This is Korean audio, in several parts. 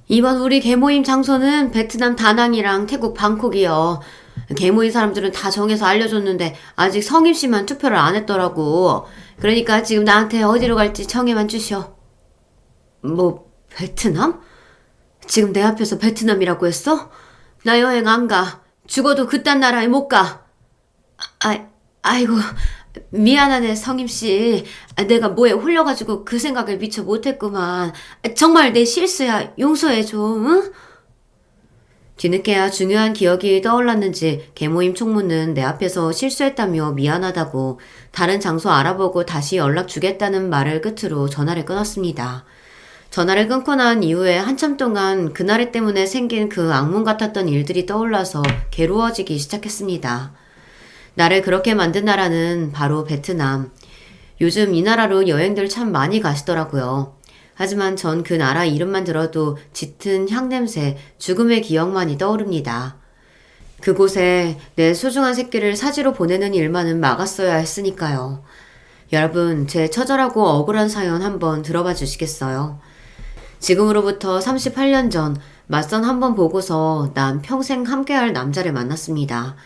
이번 우리 개모임 장소는 베트남 다낭이랑 태국 방콕이요. 개모임 사람들은 다 정해서 알려줬는데 아직 성임 씨만 투표를 안 했더라고. 그러니까 지금 나한테 어디로 갈지 정해만 주셔. 뭐 베트남? 지금 내 앞에서 베트남이라고 했어? 나 여행 안 가. 죽어도 그딴 나라에 못 가. 아, 아이고 미안하네 성임 씨. 내가 뭐에 홀려가지고 그 생각을 미처 못했구만. 정말 내 실수야. 용서해줘. 응? 뒤늦게야 중요한 기억이 떠올랐는지 개모임 총무는 내 앞에서 실수했다며 미안하다고 다른 장소 알아보고 다시 연락 주겠다는 말을 끝으로 전화를 끊었습니다. 전화를 끊고 난 이후에 한참 동안 그날 때문에 생긴 그 악몽 같았던 일들이 떠올라서 괴로워지기 시작했습니다. 나를 그렇게 만든 나라는 바로 베트남. 요즘 이 나라로 여행들 참 많이 가시더라고요. 하지만 전 그 나라 이름만 들어도 짙은 향냄새, 죽음의 기억만이 떠오릅니다. 그곳에 내 소중한 새끼를 사지로 보내는 일만은 막았어야 했으니까요. 여러분, 제 처절하고 억울한 사연 한번 들어봐 주시겠어요? 지금으로부터 38년 전 맞선 한번 보고서 난 평생 함께할 남자를 만났습니다.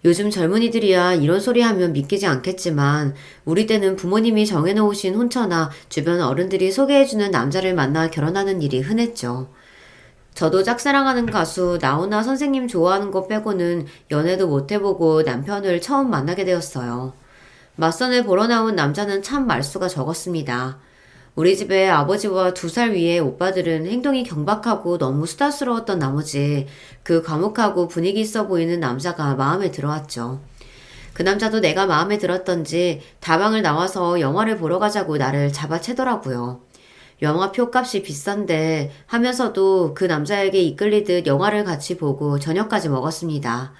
요즘 젊은이들이야 이런 소리 하면 믿기지 않겠지만 우리 때는 부모님이 정해놓으신 혼처나 주변 어른들이 소개해주는 남자를 만나 결혼하는 일이 흔했죠. 저도 짝사랑하는 가수 나훈아 선생님 좋아하는 거 빼고는 연애도 못 해보고 남편을 처음 만나게 되었어요. 맞선을 보러 나온 남자는 참 말수가 적었습니다. 우리 집에 아버지와 2살 위의 오빠들은 행동이 경박하고 너무 수다스러웠던 나머지 그 과묵하고 분위기 있어 보이는 남자가 마음에 들어왔죠. 그 남자도 내가 마음에 들었던지 다방을 나와서 영화를 보러 가자고 나를 잡아채더라고요. 영화 표값이 비싼데 하면서도 그 남자에게 이끌리듯 영화를 같이 보고 저녁까지 먹었습니다.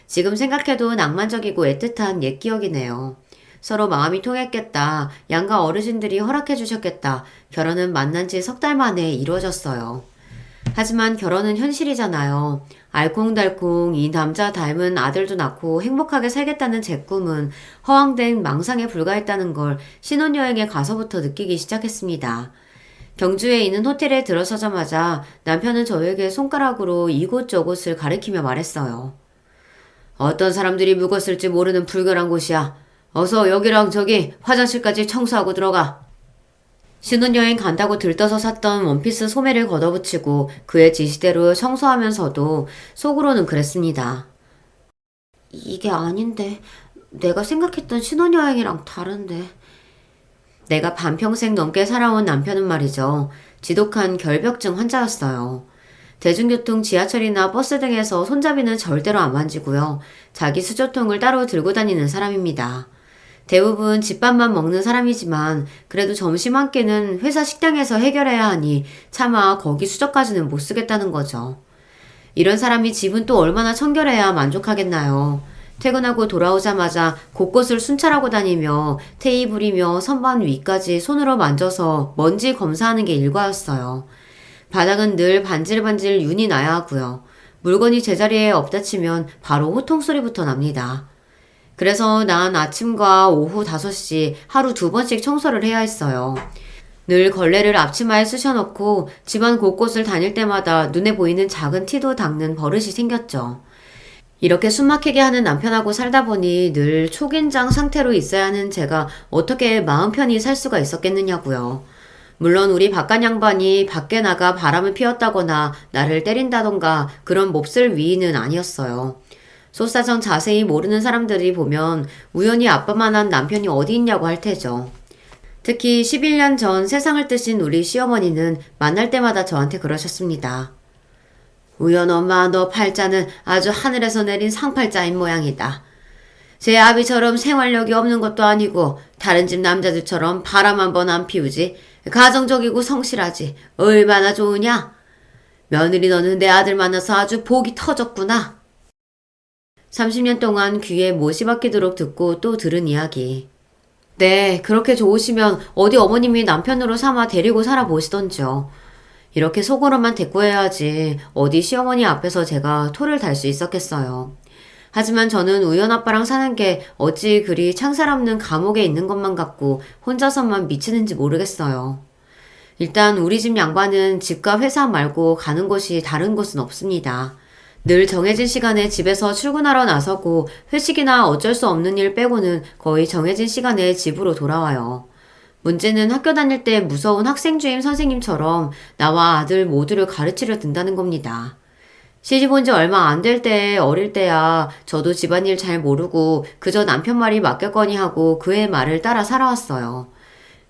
지금 생각해도 낭만적이고 애틋한 옛 기억이네요. 서로 마음이 통했겠다. 양가 어르신들이 허락해 주셨겠다. 결혼은 만난 지 3달 만에 이루어졌어요. 하지만 결혼은 현실이잖아요. 알콩달콩 이 남자 닮은 아들도 낳고 행복하게 살겠다는 제 꿈은 허황된 망상에 불과했다는 걸 신혼여행에 가서부터 느끼기 시작했습니다. 경주에 있는 호텔에 들어서자마자 남편은 저에게 손가락으로 이곳저곳을 가리키며 말했어요. 어떤 사람들이 묵었을지 모르는 불결한 곳이야. 어서 여기랑 저기 화장실까지 청소하고 들어가. 신혼여행 간다고 들떠서 샀던 원피스 소매를 걷어붙이고 그의 지시대로 청소하면서도 속으로는 그랬습니다. 이게 아닌데. 내가 생각했던 신혼여행이랑 다른데. 내가 반평생 넘게 살아온 남편은 말이죠. 지독한 결벽증 환자였어요. 대중교통, 지하철이나 버스 등에서 손잡이는 절대로 안 만지고요. 자기 수저통을 따로 들고 다니는 사람입니다. 대부분 집밥만 먹는 사람이지만 그래도 점심 한 끼는 회사 식당에서 해결해야 하니 차마 거기 수저까지는 못 쓰겠다는 거죠. 이런 사람이 집은 또 얼마나 청결해야 만족하겠나요. 퇴근하고 돌아오자마자 곳곳을 순찰하고 다니며 테이블이며 선반 위까지 손으로 만져서 먼지 검사하는 게 일과였어요. 바닥은 늘 반질반질 윤이 나야 하고요. 물건이 제자리에 없다 치면 바로 호통 소리부터 납니다. 그래서 난 아침과 오후 5시 하루 2번씩 청소를 해야 했어요. 늘 걸레를 앞치마에 쑤셔넣고 집안 곳곳을 다닐 때마다 눈에 보이는 작은 티도 닦는 버릇이 생겼죠. 이렇게 숨막히게 하는 남편하고 살다 보니 늘 초긴장 상태로 있어야 하는 제가 어떻게 마음 편히 살 수가 있었겠느냐고요. 물론 우리 바깥 양반이 밖에 나가 바람을 피웠다거나 나를 때린다던가 그런 몹쓸 위인은 아니었어요. 소사정 자세히 모르는 사람들이 보면 우연히 아빠만한 남편이 어디 있냐고 할 테죠. 특히 11년 전 세상을 뜨신 우리 시어머니는 만날 때마다 저한테 그러셨습니다. 우연 엄마, 너 팔자는 아주 하늘에서 내린 상팔자인 모양이다. 제 아비처럼 생활력이 없는 것도 아니고 다른 집 남자들처럼 바람 한 번 안 피우지. 가정적이고 성실하지. 얼마나 좋으냐? 며느리 너는 내 아들 만나서 아주 복이 터졌구나. 30년 동안 귀에 못이 박히도록 듣고 또 들은 이야기. 네, 그렇게 좋으시면 어디 어머님이 남편으로 삼아 데리고 살아보시던지요. 이렇게 속으로만 대꾸해야지 어디 시어머니 앞에서 제가 토를 달 수 있었겠어요. 하지만 저는 우연 아빠랑 사는 게 어찌 그리 창살 없는 감옥에 있는 것만 같고 혼자서만 미치는지 모르겠어요. 일단 우리 집 양반은 집과 회사 말고 가는 곳이 다른 곳은 없습니다. 늘 정해진 시간에 집에서 출근하러 나서고 회식이나 어쩔 수 없는 일 빼고는 거의 정해진 시간에 집으로 돌아와요. 문제는 학교 다닐 때 무서운 학생 주임 선생님처럼 나와 아들 모두를 가르치려 든다는 겁니다. 시집 온 지 얼마 안 될 때 어릴 때야 저도 집안일 잘 모르고 그저 남편 말이 맞겠거니 하고 그의 말을 따라 살아왔어요.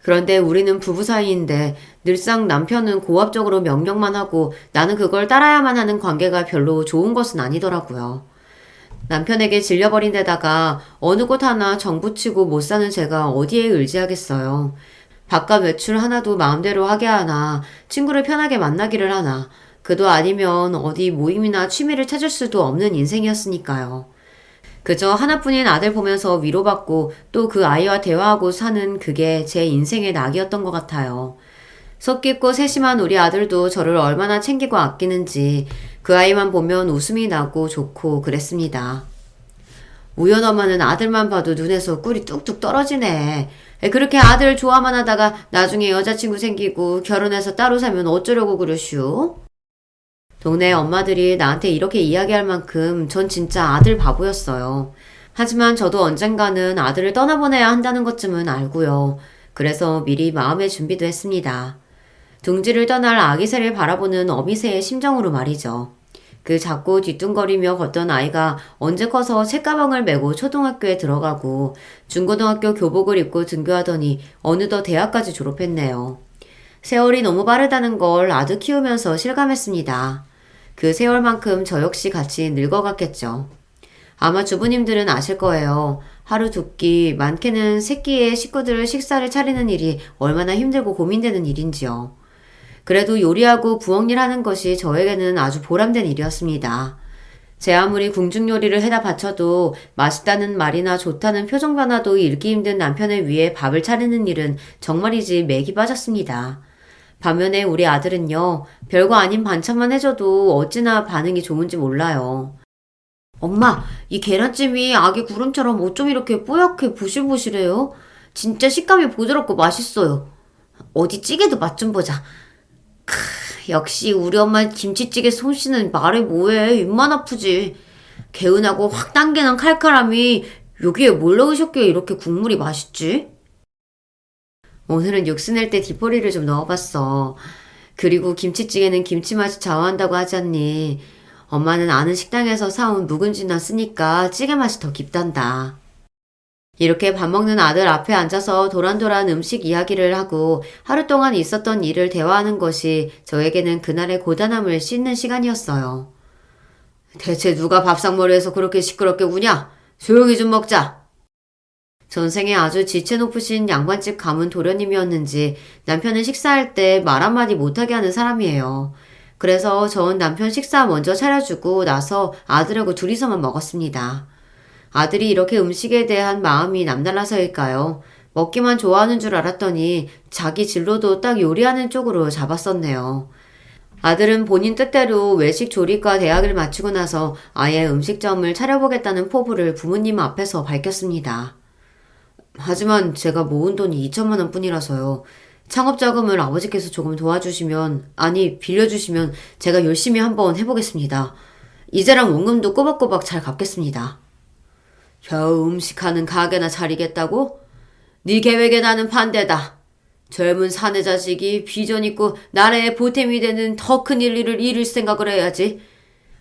그런데 우리는 부부 사이인데 늘상 남편은 고압적으로 명령만 하고 나는 그걸 따라야만 하는 관계가 별로 좋은 것은 아니더라고요. 남편에게 질려버린 데다가 어느 곳 하나 정부치고 못 사는 제가 어디에 의지하겠어요. 바깥 외출 하나도 마음대로 하게 하나, 친구를 편하게 만나기를 하나, 그도 아니면 어디 모임이나 취미를 찾을 수도 없는 인생이었으니까요. 그저 하나뿐인 아들 보면서 위로받고 또 그 아이와 대화하고 사는 그게 제 인생의 낙이었던 것 같아요. 속 깊고 세심한 우리 아들도 저를 얼마나 챙기고 아끼는지 그 아이만 보면 웃음이 나고 좋고 그랬습니다. 우연 엄마는 아들만 봐도 눈에서 꿀이 뚝뚝 떨어지네. 그렇게 아들 좋아만 하다가 나중에 여자친구 생기고 결혼해서 따로 살면 어쩌려고 그러슈? 동네 엄마들이 나한테 이렇게 이야기할 만큼 전 진짜 아들 바보였어요. 하지만 저도 언젠가는 아들을 떠나보내야 한다는 것쯤은 알고요. 그래서 미리 마음의 준비도 했습니다. 둥지를 떠날 아기새를 바라보는 어미새의 심정으로 말이죠. 그 작고 뒤뚱거리며 걷던 아이가 언제 커서 책가방을 메고 초등학교에 들어가고 중고등학교 교복을 입고 등교하더니 어느덧 대학까지 졸업했네요. 세월이 너무 빠르다는 걸 아들 키우면서 실감했습니다. 그 세월만큼 저 역시 같이 늙어갔겠죠. 아마 주부님들은 아실 거예요. 하루 두 끼, 많게는 세 끼의 식구들 식사를 차리는 일이 얼마나 힘들고 고민되는 일인지요. 그래도 요리하고 부엌일 하는 것이 저에게는 아주 보람된 일이었습니다. 제 아무리 궁중 요리를 해다 바쳐도 맛있다는 말이나 좋다는 표정 변화도 읽기 힘든 남편을 위해 밥을 차리는 일은 정말이지 맥이 빠졌습니다. 반면에 우리 아들은요, 별거 아닌 반찬만 해줘도 어찌나 반응이 좋은지 몰라요. 엄마, 이 계란찜이 아기 구름처럼 어쩜 이렇게 뽀얗게 부실부실해요? 진짜 식감이 부드럽고 맛있어요. 어디 찌개도 맛 좀 보자. 역시 우리 엄마 김치찌개 솜씨는 말해 뭐해. 입만 아프지. 개운하고 확 당기는 칼칼함이 여기에 뭘 넣으셨기에 이렇게 국물이 맛있지? 오늘은 육수 낼 때 디포리를 좀 넣어봤어. 그리고 김치찌개는 김치 맛이 좌우한다고 하지 않니? 엄마는 아는 식당에서 사온 묵은지나 쓰니까 찌개 맛이 더 깊단다. 이렇게 밥 먹는 아들 앞에 앉아서 도란도란 음식 이야기를 하고 하루 동안 있었던 일을 대화하는 것이 저에게는 그날의 고단함을 씻는 시간이었어요. 대체 누가 밥상머리에서 그렇게 시끄럽게 우냐? 조용히 좀 먹자. 전생에 아주 지체 높으신 양반집 가문 도련님이었는지 남편은 식사할 때 말 한마디 못하게 하는 사람이에요. 그래서 전 남편 식사 먼저 차려주고 나서 아들하고 둘이서만 먹었습니다. 아들이 이렇게 음식에 대한 마음이 남달라서일까요? 먹기만 좋아하는 줄 알았더니 자기 진로도 딱 요리하는 쪽으로 잡았었네요. 아들은 본인 뜻대로 외식 조리과 대학을 마치고 나서 아예 음식점을 차려보겠다는 포부를 부모님 앞에서 밝혔습니다. 하지만 제가 모은 돈이 2천만 원 뿐이라서요. 창업자금을 아버지께서 조금 도와주시면, 아니 빌려주시면 제가 열심히 한번 해보겠습니다. 이자랑 원금도 꼬박꼬박 잘 갚겠습니다. 겨우 음식하는 가게나 차리겠다고? 네 계획에 나는 반대다. 젊은 사내 자식이 비전 있고 나라의 보탬이 되는 더 큰 일을 이룰 생각을 해야지.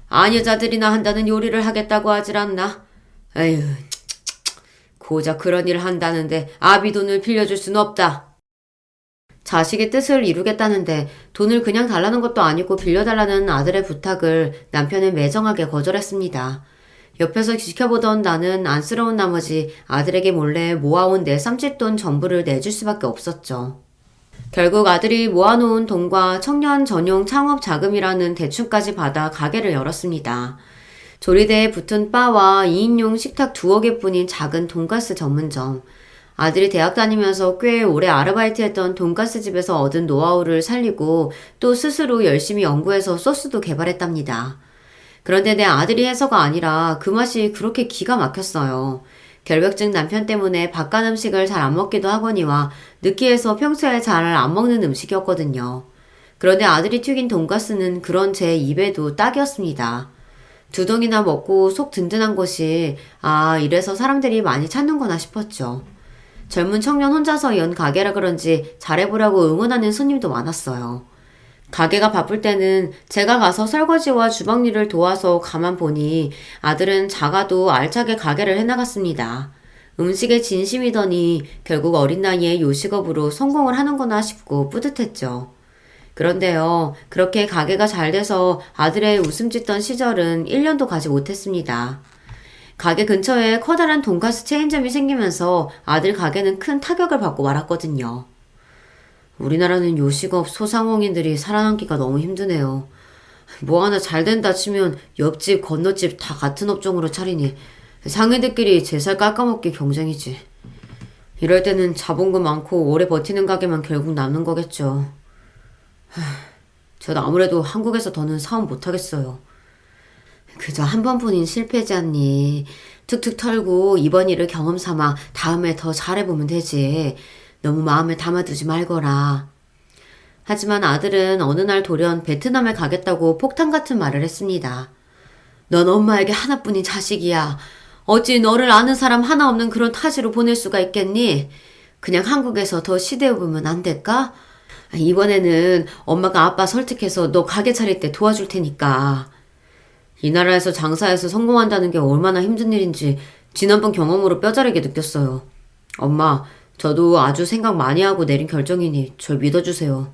아녀자들이나 한다는 요리를 하겠다고 하질 않나? 에휴, 고작 그런 일을 한다는데 아비 돈을 빌려줄 순 없다. 자식의 뜻을 이루겠다는데 돈을 그냥 달라는 것도 아니고 빌려달라는 아들의 부탁을 남편은 매정하게 거절했습니다. 옆에서 지켜보던 나는 안쓰러운 나머지 아들에게 몰래 모아온 내 쌈짓돈 전부를 내줄 수밖에 없었죠. 결국 아들이 모아놓은 돈과 청년 전용 창업 자금이라는 대출까지 받아 가게를 열었습니다. 조리대에 붙은 바와 2인용 식탁 2억에 뿐인 작은 돈가스 전문점. 아들이 대학 다니면서 꽤 오래 아르바이트했던 돈가스 집에서 얻은 노하우를 살리고 또 스스로 열심히 연구해서 소스도 개발했답니다. 그런데 내 아들이 해서가 아니라 그 맛이 그렇게 기가 막혔어요. 결벽증 남편 때문에 바깥 음식을 잘 안 먹기도 하거니와 느끼해서 평소에 잘 안 먹는 음식이었거든요. 그런데 아들이 튀긴 돈가스는 그런 제 입에도 딱이었습니다. 두 덩이나 먹고 속 든든한 것이 이래서 사람들이 많이 찾는구나 싶었죠. 젊은 청년 혼자서 연 가게라 그런지 잘해보라고 응원하는 손님도 많았어요. 가게가 바쁠 때는 제가 가서 설거지와 주방 일을 도와서 가만 보니 아들은 작아도 알차게 가게를 해나갔습니다. 음식에 진심이더니 결국 어린 나이에 요식업으로 성공을 하는구나 싶고 뿌듯했죠. 그런데요, 그렇게 가게가 잘 돼서 아들의 웃음 짓던 시절은 1년도 가지 못했습니다. 가게 근처에 커다란 돈가스 체인점이 생기면서 아들 가게는 큰 타격을 받고 말았거든요. 우리나라는 요식업 소상공인들이 살아남기가 너무 힘드네요. 뭐 하나 잘 된다 치면 옆집 건너집 다 같은 업종으로 차리니 상인들끼리 제살 깎아먹기 경쟁이지. 이럴 때는 자본금 많고 오래 버티는 가게만 결국 남는 거겠죠. 전 아무래도 한국에서 더는 사업 못하겠어요. 그저 한 번뿐인 실패지 않니. 툭툭 털고 이번 일을 경험 삼아 다음에 더 잘해보면 되지. 너무 마음에 담아두지 말거라. 하지만 아들은 어느 날 돌연 베트남에 가겠다고 폭탄 같은 말을 했습니다. 넌 엄마에게 하나뿐인 자식이야. 어찌 너를 아는 사람 하나 없는 그런 타지로 보낼 수가 있겠니? 그냥 한국에서 더 시대해보면 안 될까? 이번에는 엄마가 아빠 설득해서 너 가게 차릴 때 도와줄 테니까. 이 나라에서 장사해서 성공한다는 게 얼마나 힘든 일인지 지난번 경험으로 뼈저리게 느꼈어요. 엄마, 저도 아주 생각 많이 하고 내린 결정이니 절 믿어주세요.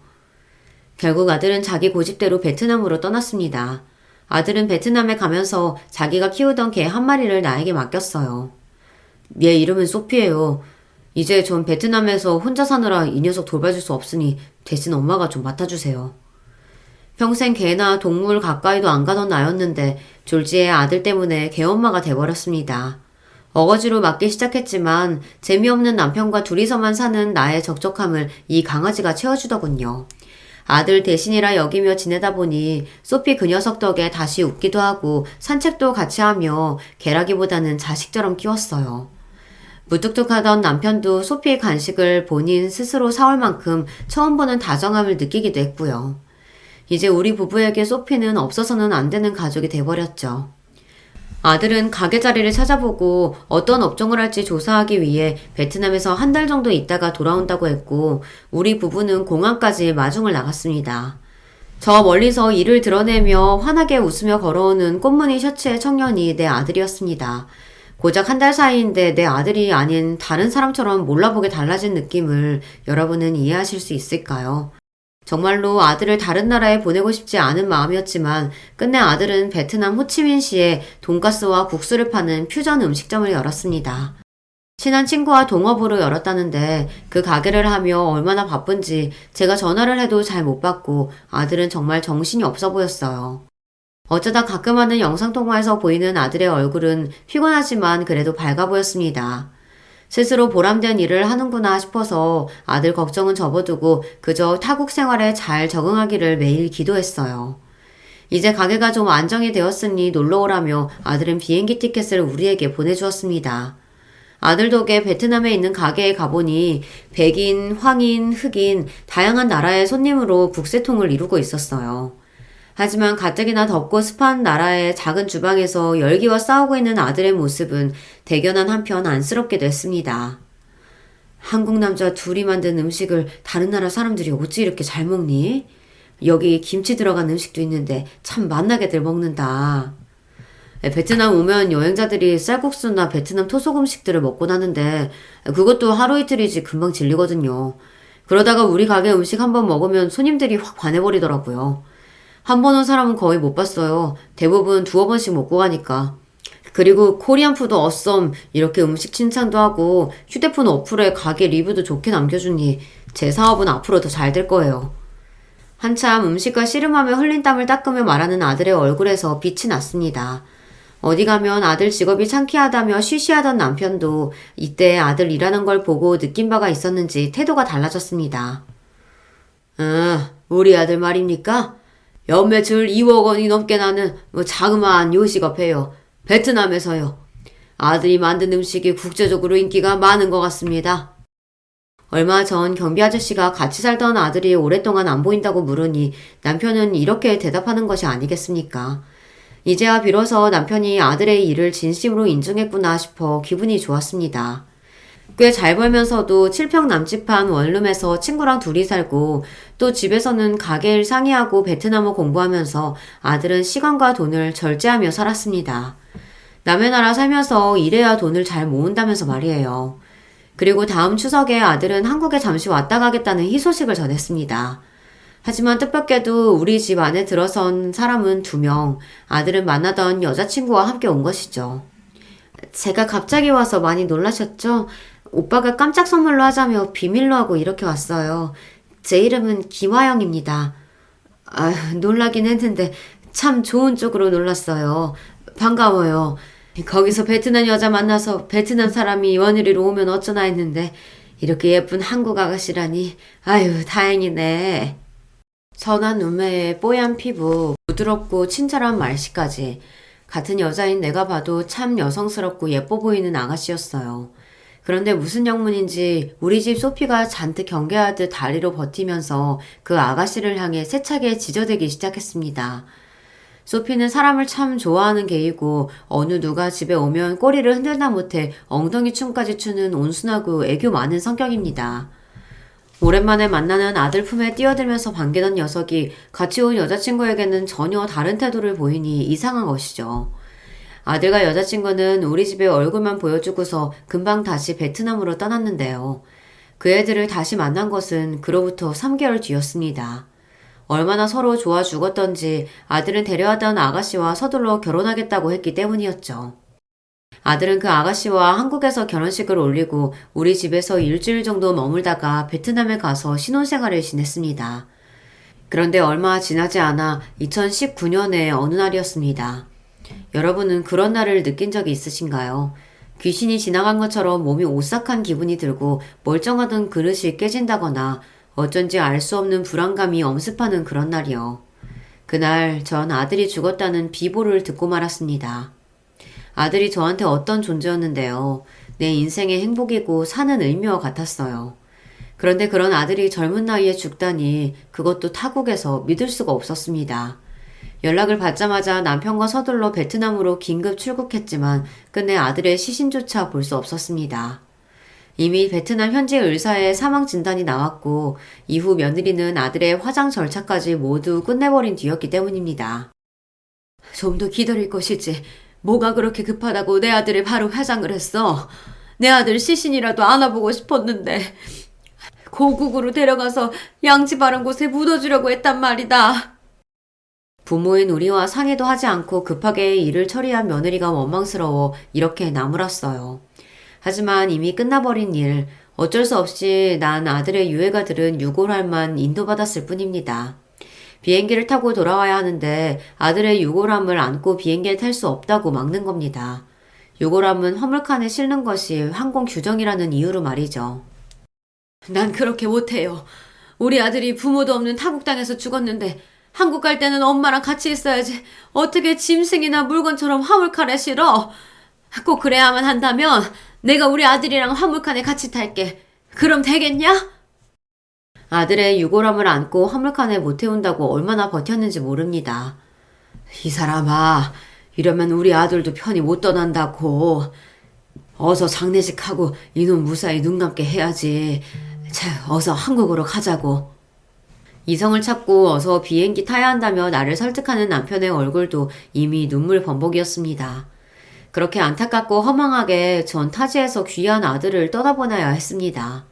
결국 아들은 자기 고집대로 베트남으로 떠났습니다. 아들은 베트남에 가면서 자기가 키우던 개 한 마리를 나에게 맡겼어요. 얘 이름은 소피예요. 이제 전 베트남에서 혼자 사느라 이 녀석 돌봐줄 수 없으니 대신 엄마가 좀 맡아주세요. 평생 개나 동물 가까이도 안 가던 나였는데 졸지의 아들 때문에 개엄마가 돼버렸습니다. 어거지로 맡기 시작했지만 재미없는 남편과 둘이서만 사는 나의 적적함을 이 강아지가 채워주더군요. 아들 대신이라 여기며 지내다 보니 소피 그 녀석 덕에 다시 웃기도 하고 산책도 같이 하며 개라기보다는 자식처럼 키웠어요. 무뚝뚝하던 남편도 소피의 간식을 본인 스스로 사올 만큼 처음 보는 다정함을 느끼기도 했고요. 이제 우리 부부에게 소피는 없어서는 안 되는 가족이 돼버렸죠. 아들은 가게 자리를 찾아보고 어떤 업종을 할지 조사하기 위해 베트남에서 한 달 정도 있다가 돌아온다고 했고 우리 부부는 공항까지 마중을 나갔습니다. 저 멀리서 이를 드러내며 환하게 웃으며 걸어오는 꽃무늬 셔츠의 청년이 내 아들이었습니다. 고작 한 달 사이인데 내 아들이 아닌 다른 사람처럼 몰라보게 달라진 느낌을 여러분은 이해하실 수 있을까요? 정말로 아들을 다른 나라에 보내고 싶지 않은 마음이었지만 끝내 아들은 베트남 호치민시에 돈가스와 국수를 파는 퓨전 음식점을 열었습니다. 친한 친구와 동업으로 열었다는데 그 가게를 하며 얼마나 바쁜지 제가 전화를 해도 잘 못 받고 아들은 정말 정신이 없어 보였어요. 어쩌다 가끔 하는 영상통화에서 보이는 아들의 얼굴은 피곤하지만 그래도 밝아 보였습니다. 스스로 보람된 일을 하는구나 싶어서 아들 걱정은 접어두고 그저 타국 생활에 잘 적응하기를 매일 기도했어요. 이제 가게가 좀 안정이 되었으니 놀러오라며 아들은 비행기 티켓을 우리에게 보내주었습니다. 아들 덕에 베트남에 있는 가게에 가보니 백인, 황인, 흑인 다양한 나라의 손님으로 북새통을 이루고 있었어요. 하지만 가뜩이나 덥고 습한 나라의 작은 주방에서 열기와 싸우고 있는 아들의 모습은 대견한 한편 안쓰럽기도 했습니다. 한국 남자 둘이 만든 음식을 다른 나라 사람들이 어찌 이렇게 잘 먹니? 여기 김치 들어간 음식도 있는데 참 맛나게들 먹는다. 베트남 오면 여행자들이 쌀국수나 베트남 토속 음식들을 먹곤 하는데 그것도 하루 이틀이지 금방 질리거든요. 그러다가 우리 가게 음식 한번 먹으면 손님들이 확 반해버리더라고요. 한 번 온 사람은 거의 못 봤어요. 대부분 두어 번씩 먹고 가니까. 그리고 코리안 푸드 어썸 이렇게 음식 칭찬도 하고 휴대폰 어플에 가게 리뷰도 좋게 남겨주니 제 사업은 앞으로 더 잘 될 거예요. 한참 음식과 씨름하며 흘린 땀을 닦으며 말하는 아들의 얼굴에서 빛이 났습니다. 어디 가면 아들 직업이 창피하다며 쉬쉬하던 남편도 이때 아들 일하는 걸 보고 느낀 바가 있었는지 태도가 달라졌습니다. 우리 아들 말입니까? 연매출 2억 원이 넘게 나는 자그마한 요식업 해요. 베트남에서요. 아들이 만든 음식이 국제적으로 인기가 많은 것 같습니다. 얼마 전 경비 아저씨가 같이 살던 아들이 오랫동안 안 보인다고 물으니 남편은 이렇게 대답하는 것이 아니겠습니까? 이제야 비로소 남편이 아들의 일을 진심으로 인정했구나 싶어 기분이 좋았습니다. 꽤 잘 벌면서도 7평 남짓한 원룸에서 친구랑 둘이 살고 또 집에서는 가게 일 상의하고 베트남어 공부하면서 아들은 시간과 돈을 절제하며 살았습니다. 남의 나라 살면서 일해야 돈을 잘 모은다면서 말이에요. 그리고 다음 추석에 아들은 한국에 잠시 왔다 가겠다는 희소식을 전했습니다. 하지만 뜻밖에도 우리 집 안에 들어선 사람은 2명, 아들은 만나던 여자친구와 함께 온 것이죠. 제가 갑자기 와서 많이 놀라셨죠? 오빠가 깜짝 선물로 하자며 비밀로 하고 이렇게 왔어요. 제 이름은 김화영입니다. 놀라긴 했는데 참 좋은 쪽으로 놀랐어요. 반가워요. 거기서 베트남 여자 만나서 베트남 사람이 원일이로 오면 어쩌나 했는데 이렇게 예쁜 한국 아가씨라니 아유 다행이네. 선한 눈매에 뽀얀 피부, 부드럽고 친절한 말씨까지 같은 여자인 내가 봐도 참 여성스럽고 예뻐 보이는 아가씨였어요. 그런데 무슨 영문인지 우리 집 소피가 잔뜩 경계하듯 다리로 버티면서 그 아가씨를 향해 세차게 지저대기 시작했습니다. 소피는 사람을 참 좋아하는 개이고 어느 누가 집에 오면 꼬리를 흔들다 못해 엉덩이 춤까지 추는 온순하고 애교 많은 성격입니다. 오랜만에 만나는 아들 품에 뛰어들면서 반기던 녀석이 같이 온 여자친구에게는 전혀 다른 태도를 보이니 이상한 것이죠. 아들과 여자친구는 우리 집에 얼굴만 보여주고서 금방 다시 베트남으로 떠났는데요. 그 애들을 다시 만난 것은 그로부터 3개월 뒤였습니다. 얼마나 서로 좋아 죽었던지 아들은 데려왔던 아가씨와 서둘러 결혼하겠다고 했기 때문이었죠. 아들은 그 아가씨와 한국에서 결혼식을 올리고 우리 집에서 일주일 정도 머물다가 베트남에 가서 신혼생활을 지냈습니다. 그런데 얼마 지나지 않아 2019년의 어느 날이었습니다. 여러분은 그런 날을 느낀 적이 있으신가요? 귀신이 지나간 것처럼 몸이 오싹한 기분이 들고 멀쩡하던 그릇이 깨진다거나 어쩐지 알 수 없는 불안감이 엄습하는 그런 날이요. 그날 전 아들이 죽었다는 비보를 듣고 말았습니다. 아들이 저한테 어떤 존재였는데요. 내 인생의 행복이고 사는 의미와 같았어요. 그런데 그런 아들이 젊은 나이에 죽다니 그것도 타국에서 믿을 수가 없었습니다. 연락을 받자마자 남편과 서둘러 베트남으로 긴급 출국했지만 끝내 아들의 시신조차 볼 수 없었습니다. 이미 베트남 현지 의사의 사망 진단이 나왔고 이후 며느리는 아들의 화장 절차까지 모두 끝내버린 뒤였기 때문입니다. 좀 더 기다릴 것이지. 뭐가 그렇게 급하다고 내 아들을 바로 화장을 했어. 내 아들 시신이라도 안아보고 싶었는데 고국으로 데려가서 양지 바른 곳에 묻어주려고 했단 말이다. 부모인 우리와 상의도 하지 않고 급하게 일을 처리한 며느리가 원망스러워 이렇게 나무랐어요. 하지만 이미 끝나버린 일, 어쩔 수 없이 난 아들의 유해가 들은 유골함만 인도받았을 뿐입니다. 비행기를 타고 돌아와야 하는데 아들의 유골함을 안고 비행기에 탈 수 없다고 막는 겁니다. 유골함은 화물칸에 실는 것이 항공 규정이라는 이유로 말이죠. 난 그렇게 못해요. 우리 아들이 부모도 없는 타국 땅에서 죽었는데 한국 갈 때는 엄마랑 같이 있어야지. 어떻게 짐승이나 물건처럼 화물칸에 실어? 꼭 그래야만 한다면 내가 우리 아들이랑 화물칸에 같이 탈게. 그럼 되겠냐? 아들의 유골함을 안고 화물칸에 못 태운다고 얼마나 버텼는지 모릅니다. 이 사람아, 이러면 우리 아들도 편히 못 떠난다고. 어서 장례식하고 이놈 무사히 눈 감게 해야지. 자, 어서 한국으로 가자고. 이성을 찾고 어서 비행기 타야 한다며 나를 설득하는 남편의 얼굴도 이미 눈물 범벅이었습니다. 그렇게 안타깝고 허망하게 전 타지에서 귀한 아들을 떠나보내야 했습니다.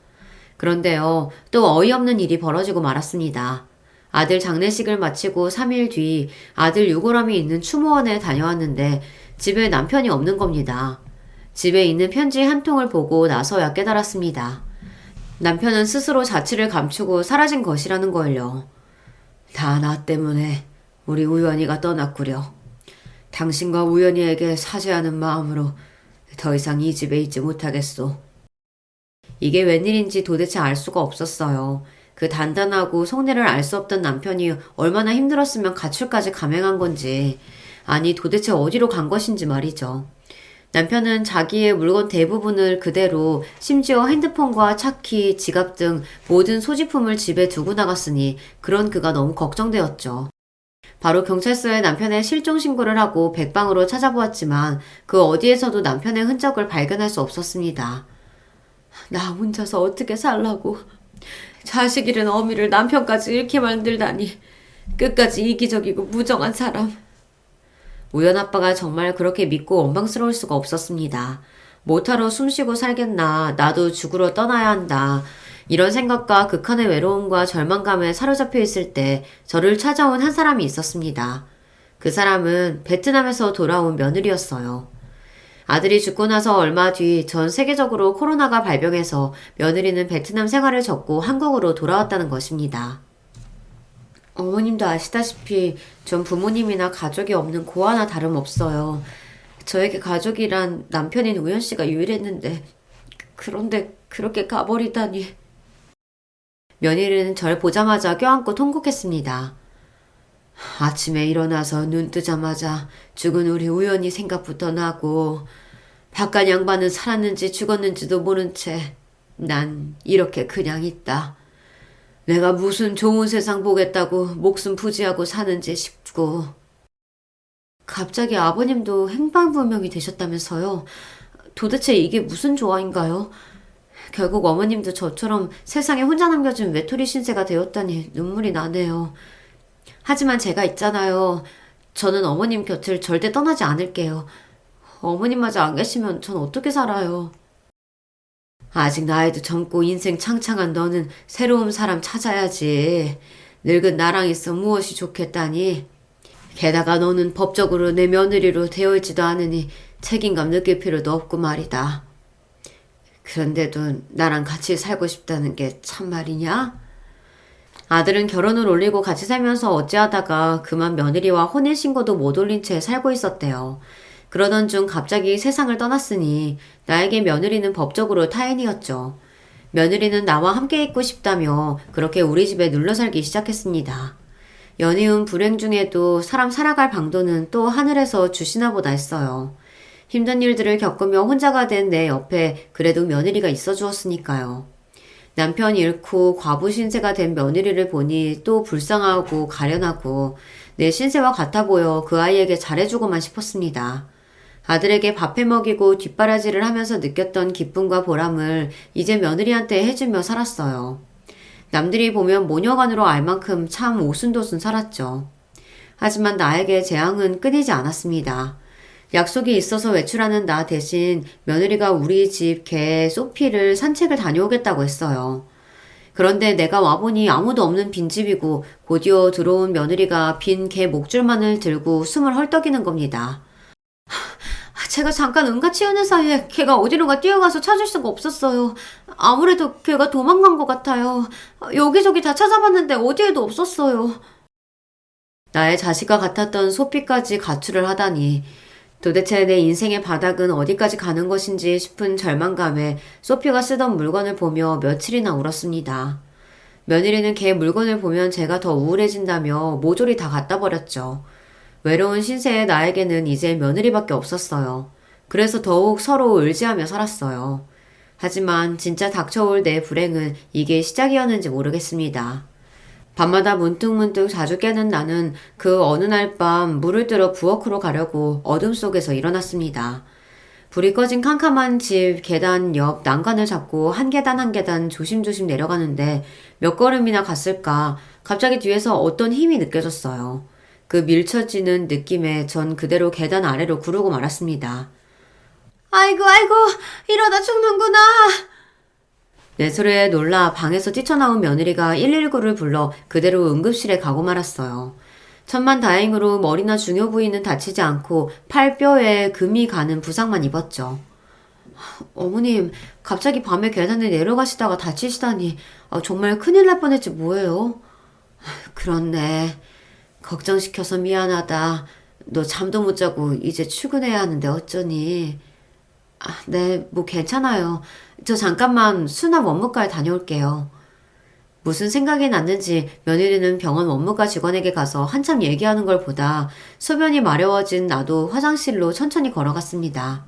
그런데요, 또 어이없는 일이 벌어지고 말았습니다. 아들 장례식을 마치고 3일 뒤 아들 유골함이 있는 추모원에 다녀왔는데 집에 남편이 없는 겁니다. 집에 있는 편지 한 통을 보고 나서야 깨달았습니다. 남편은 스스로 자취를 감추고 사라진 것이라는 걸요. 다 나 때문에 우리 우연이가 떠났구려. 당신과 우연이에게 사죄하는 마음으로 더 이상 이 집에 있지 못하겠소. 이게 웬일인지 도대체 알 수가 없었어요. 그 단단하고 속내를 알 수 없던 남편이 얼마나 힘들었으면 가출까지 감행한 건지, 아니 도대체 어디로 간 것인지 말이죠. 남편은 자기의 물건 대부분을 그대로 심지어 핸드폰과 차키, 지갑 등 모든 소지품을 집에 두고 나갔으니 그런 그가 너무 걱정되었죠. 바로 경찰서에 남편의 실종 신고를 하고 백방으로 찾아보았지만 그 어디에서도 남편의 흔적을 발견할 수 없었습니다. 나 혼자서 어떻게 살라고. 자식 잃은 어미를 남편까지 잃게 만들다니. 끝까지 이기적이고 무정한 사람. 우연 아빠가 정말 그렇게 믿고 원망스러울 수가 없었습니다. 못하러 숨쉬고 살겠나. 나도 죽으러 떠나야 한다. 이런 생각과 극한의 외로움과 절망감에 사로잡혀 있을 때 저를 찾아온 한 사람이 있었습니다. 그 사람은 베트남에서 돌아온 며느리였어요. 아들이 죽고 나서 얼마 뒤 전 세계적으로 코로나가 발병해서 며느리는 베트남 생활을 접고 한국으로 돌아왔다는 것입니다. 어머님도 아시다시피 전 부모님이나 가족이 없는 고아나 다름없어요. 저에게 가족이란 남편인 우연 씨가 유일했는데 그런데 그렇게 가버리다니. 며느리는 절 보자마자 껴안고 통곡했습니다. 아침에 일어나서 눈 뜨자마자 죽은 우리 우연이 생각부터 나고 바깥 양반은 살았는지 죽었는지도 모른 채 난 이렇게 그냥 있다. 내가 무슨 좋은 세상 보겠다고 목숨 부지하고 사는지 싶고. 갑자기 아버님도 행방불명이 되셨다면서요. 도대체 이게 무슨 조화인가요? 결국 어머님도 저처럼 세상에 혼자 남겨진 외톨이 신세가 되었다니 눈물이 나네요. 하지만 제가 있잖아요. 저는 어머님 곁을 절대 떠나지 않을게요. 어머님마저 안 계시면 전 어떻게 살아요? 아직 나이도 젊고 인생 창창한 너는 새로운 사람 찾아야지. 늙은 나랑 있어 무엇이 좋겠다니. 게다가 너는 법적으로 내 며느리로 되어 있지도 않으니 책임감 느낄 필요도 없고 말이다. 그런데도 나랑 같이 살고 싶다는 게 참말이냐? 아들은 결혼을 올리고 같이 살면서 어찌하다가 그만 며느리와 혼인신고도 못 올린 채 살고 있었대요. 그러던 중 갑자기 세상을 떠났으니 나에게 며느리는 법적으로 타인이었죠. 며느리는 나와 함께 있고 싶다며 그렇게 우리 집에 눌러 살기 시작했습니다. 연이은 불행 중에도 사람 살아갈 방도는 또 하늘에서 주시나 보다 했어요. 힘든 일들을 겪으며 혼자가 된 내 옆에 그래도 며느리가 있어 주었으니까요. 남편 잃고 과부 신세가 된 며느리를 보니 또 불쌍하고 가련하고 내 신세와 같아 보여 그 아이에게 잘해주고만 싶었습니다. 아들에게 밥해 먹이고 뒷바라지를 하면서 느꼈던 기쁨과 보람을 이제 며느리한테 해주며 살았어요. 남들이 보면 모녀간으로 알 만큼 참 오순도순 살았죠. 하지만 나에게 재앙은 끊이지 않았습니다. 약속이 있어서 외출하는 나 대신 며느리가 우리 집 개 소피를 산책을 다녀오겠다고 했어요. 그런데 내가 와보니 아무도 없는 빈집이고 곧이어 들어온 며느리가 빈 개 목줄만을 들고 숨을 헐떡이는 겁니다. 제가 잠깐 응가 치우는 사이에 걔가 어디론가 뛰어가서 찾을 수가 없었어요. 아무래도 걔가 도망간 것 같아요. 여기저기 다 찾아봤는데 어디에도 없었어요. 나의 자식과 같았던 소피까지 가출을 하다니. 도대체 내 인생의 바닥은 어디까지 가는 것인지 싶은 절망감에 소피가 쓰던 물건을 보며 며칠이나 울었습니다. 며느리는 걔 물건을 보면 제가 더 우울해진다며 모조리 다 갖다 버렸죠. 외로운 신세의 나에게는 이제 며느리밖에 없었어요. 그래서 더욱 서로 의지하며 살았어요. 하지만 진짜 닥쳐올 내 불행은 이게 시작이었는지 모르겠습니다. 밤마다 문득문득 자주 깨는 나는 그 어느 날 밤 물을 들어 부엌으로 가려고 어둠 속에서 일어났습니다. 불이 꺼진 캄캄한 집 계단 옆 난간을 잡고 한 계단 한 계단 조심조심 내려가는데 몇 걸음이나 갔을까 갑자기 뒤에서 어떤 힘이 느껴졌어요. 그 밀쳐지는 느낌에 전 그대로 계단 아래로 구르고 말았습니다. 아이고 이러다 죽는구나. 내 소리에 놀라 방에서 뛰쳐나온 며느리가 119를 불러 그대로 응급실에 가고 말았어요. 천만다행으로 머리나 중요 부위는 다치지 않고 팔뼈에 금이 가는 부상만 입었죠. 어머님, 갑자기 밤에 계단에 내려가시다가 다치시다니 정말 큰일 날 뻔했지 뭐예요? 그렇네. 걱정시켜서 미안하다. 너 잠도 못 자고 이제 출근해야 하는데 어쩌니? 네, 뭐 괜찮아요. 저 잠깐만 수납 원무과에 다녀올게요. 무슨 생각이 났는지 며느리는 병원 원무과 직원에게 가서 한참 얘기하는 걸 보다 소변이 마려워진 나도 화장실로 천천히 걸어갔습니다.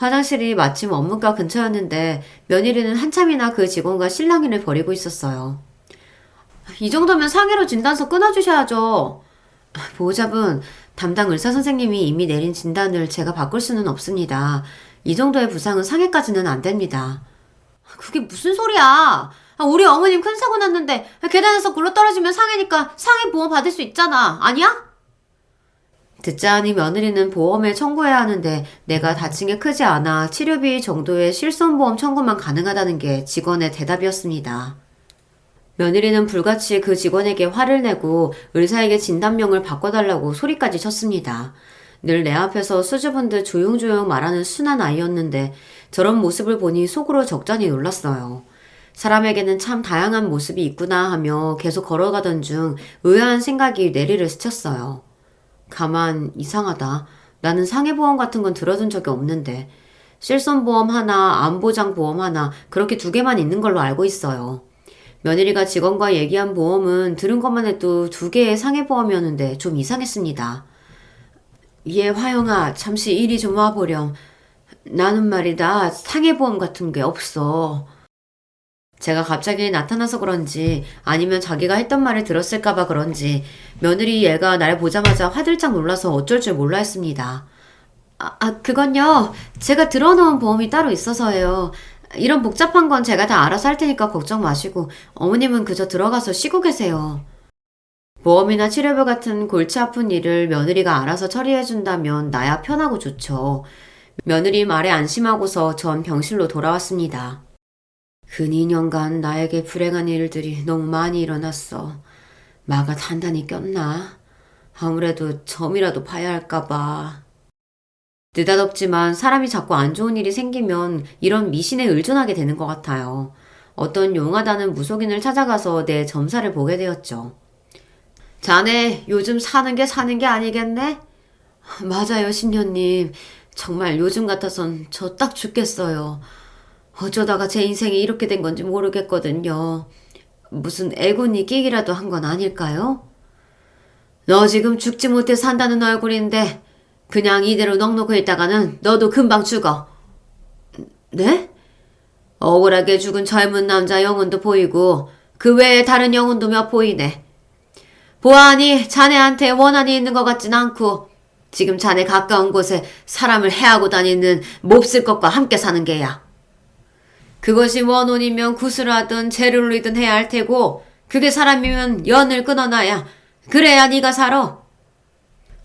화장실이 마침 업무가 근처였는데 며느리는 한참이나 그 직원과 실랑이를 벌이고 있었어요. 이 정도면 상해로 진단서 끊어주셔야죠. 보호자분, 담당 의사 선생님이 이미 내린 진단을 제가 바꿀 수는 없습니다. 이 정도의 부상은 상해까지는 안 됩니다. 그게 무슨 소리야? 우리 어머님 큰 사고 났는데 계단에서 굴러떨어지면 상해니까 상해 보험 받을 수 있잖아. 아니야? 듣자 하니 며느리는 보험에 청구해야 하는데 내가 다친 게 크지 않아 치료비 정도의 실손보험 청구만 가능하다는 게 직원의 대답이었습니다. 며느리는 불같이 그 직원에게 화를 내고 의사에게 진단명을 바꿔달라고 소리까지 쳤습니다. 늘 내 앞에서 수줍은 듯 조용조용 말하는 순한 아이였는데 저런 모습을 보니 속으로 적잖이 놀랐어요. 사람에게는 참 다양한 모습이 있구나 하며 계속 걸어가던 중 의아한 생각이 뇌리를 스쳤어요. 가만 이상하다. 나는 상해보험 같은 건 들어둔 적이 없는데 실손보험 하나, 암보장보험 하나 그렇게 2개만 있는 걸로 알고 있어요. 며느리가 직원과 얘기한 보험은 들은 것만 해도 2개의 상해보험이었는데 좀 이상했습니다. 얘 화영아 잠시 이리 좀 와보렴. 나는 말이다 상해보험 같은 게 없어. 제가 갑자기 나타나서 그런지 아니면 자기가 했던 말을 들었을까봐 그런지 며느리 얘가 날 보자마자 화들짝 놀라서 어쩔 줄 몰라 했습니다. 그건요. 제가 들어놓은 보험이 따로 있어서요. 이런 복잡한 건 제가 다 알아서 할 테니까 걱정 마시고 어머님은 그저 들어가서 쉬고 계세요. 보험이나 치료비 같은 골치 아픈 일을 며느리가 알아서 처리해준다면 나야 편하고 좋죠. 며느리 말에 안심하고서 전 병실로 돌아왔습니다. 근 2년간 나에게 불행한 일들이 너무 많이 일어났어. 마가 단단히 꼈나? 아무래도 점이라도 봐야 할까봐. 느닷없지만 사람이 자꾸 안 좋은 일이 생기면 이런 미신에 의존하게 되는 것 같아요. 어떤 용하다는 무속인을 찾아가서 내 점사를 보게 되었죠. 자네 요즘 사는 게 아니겠네? 맞아요 신녀님. 정말 요즘 같아선 저 딱 죽겠어요. 어쩌다가 제 인생이 이렇게 된 건지 모르겠거든요. 무슨 애군이 끼기라도 한 건 아닐까요? 너 지금 죽지 못해 산다는 얼굴인데 그냥 이대로 넋놓고 있다가는 너도 금방 죽어. 네? 억울하게 죽은 젊은 남자 영혼도 보이고 그 외에 다른 영혼도 몇 보이네. 보아하니 자네한테 원한이 있는 것 같진 않고 지금 자네 가까운 곳에 사람을 해하고 다니는 몹쓸 것과 함께 사는 게야. 그것이 원혼이면 구슬을 하든 재를 올리든 해야 할 테고 그게 사람이면 연을 끊어놔야 그래야 네가 살아.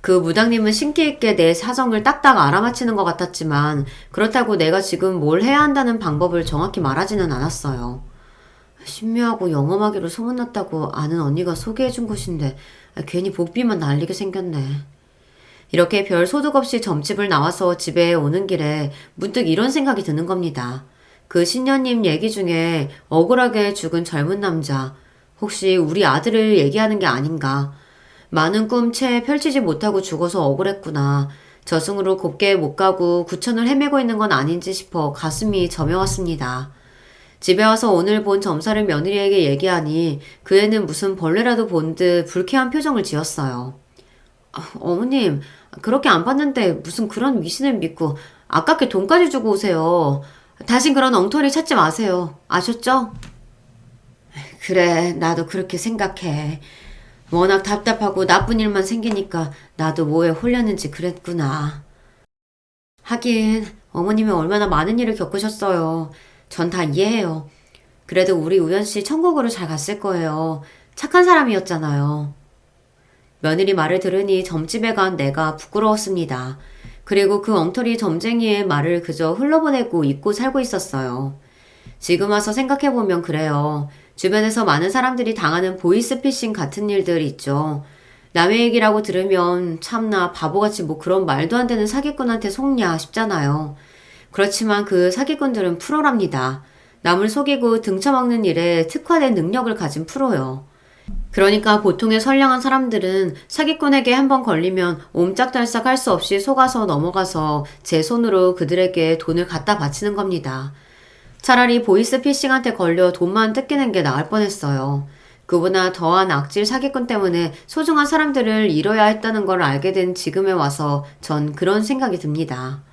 그 무당님은 신기 있게 내 사정을 딱딱 알아맞히는 것 같았지만 그렇다고 내가 지금 뭘 해야 한다는 방법을 정확히 말하지는 않았어요. 신묘하고 영험하기로 소문났다고 아는 언니가 소개해준 곳인데 괜히 복비만 날리게 생겼네. 이렇게 별 소득 없이 점집을 나와서 집에 오는 길에 문득 이런 생각이 드는 겁니다. 그 신녀님 얘기 중에 억울하게 죽은 젊은 남자, 혹시 우리 아들을 얘기하는 게 아닌가. 많은 꿈 채 펼치지 못하고 죽어서 억울했구나. 저승으로 곱게 못 가고 구천을 헤매고 있는 건 아닌지 싶어 가슴이 저며왔습니다. 집에 와서 오늘 본 점사를 며느리에게 얘기하니 그 애는 무슨 벌레라도 본 듯 불쾌한 표정을 지었어요. 어머님, 그렇게 안 봤는데 무슨 그런 미신을 믿고 아깝게 돈까지 주고 오세요. 다신 그런 엉터리 찾지 마세요. 아셨죠? 그래, 나도 그렇게 생각해. 워낙 답답하고 나쁜 일만 생기니까 나도 뭐에 홀렸는지 그랬구나. 하긴 어머님이 얼마나 많은 일을 겪으셨어요. 전 다 이해해요. 그래도 우리 우연씨 천국으로 잘 갔을 거예요. 착한 사람이었잖아요. 며느리 말을 들으니 점집에 간 내가 부끄러웠습니다. 그리고 그 엉터리 점쟁이의 말을 그저 흘러보내고 잊고 살고 있었어요. 지금 와서 생각해보면 그래요. 주변에서 많은 사람들이 당하는 보이스피싱 같은 일들 있죠. 남의 얘기라고 들으면 참나 바보같이 뭐 그런 말도 안 되는 사기꾼한테 속냐 싶잖아요. 그렇지만 그 사기꾼들은 프로랍니다. 남을 속이고 등쳐먹는 일에 특화된 능력을 가진 프로요. 그러니까 보통의 선량한 사람들은 사기꾼에게 한번 걸리면 옴짝달싹 할 수 없이 속아서 넘어가서 제 손으로 그들에게 돈을 갖다 바치는 겁니다. 차라리 보이스피싱한테 걸려 돈만 뜯기는 게 나을 뻔했어요. 그보다 더한 악질 사기꾼 때문에 소중한 사람들을 잃어야 했다는 걸 알게 된 지금에 와서 전 그런 생각이 듭니다.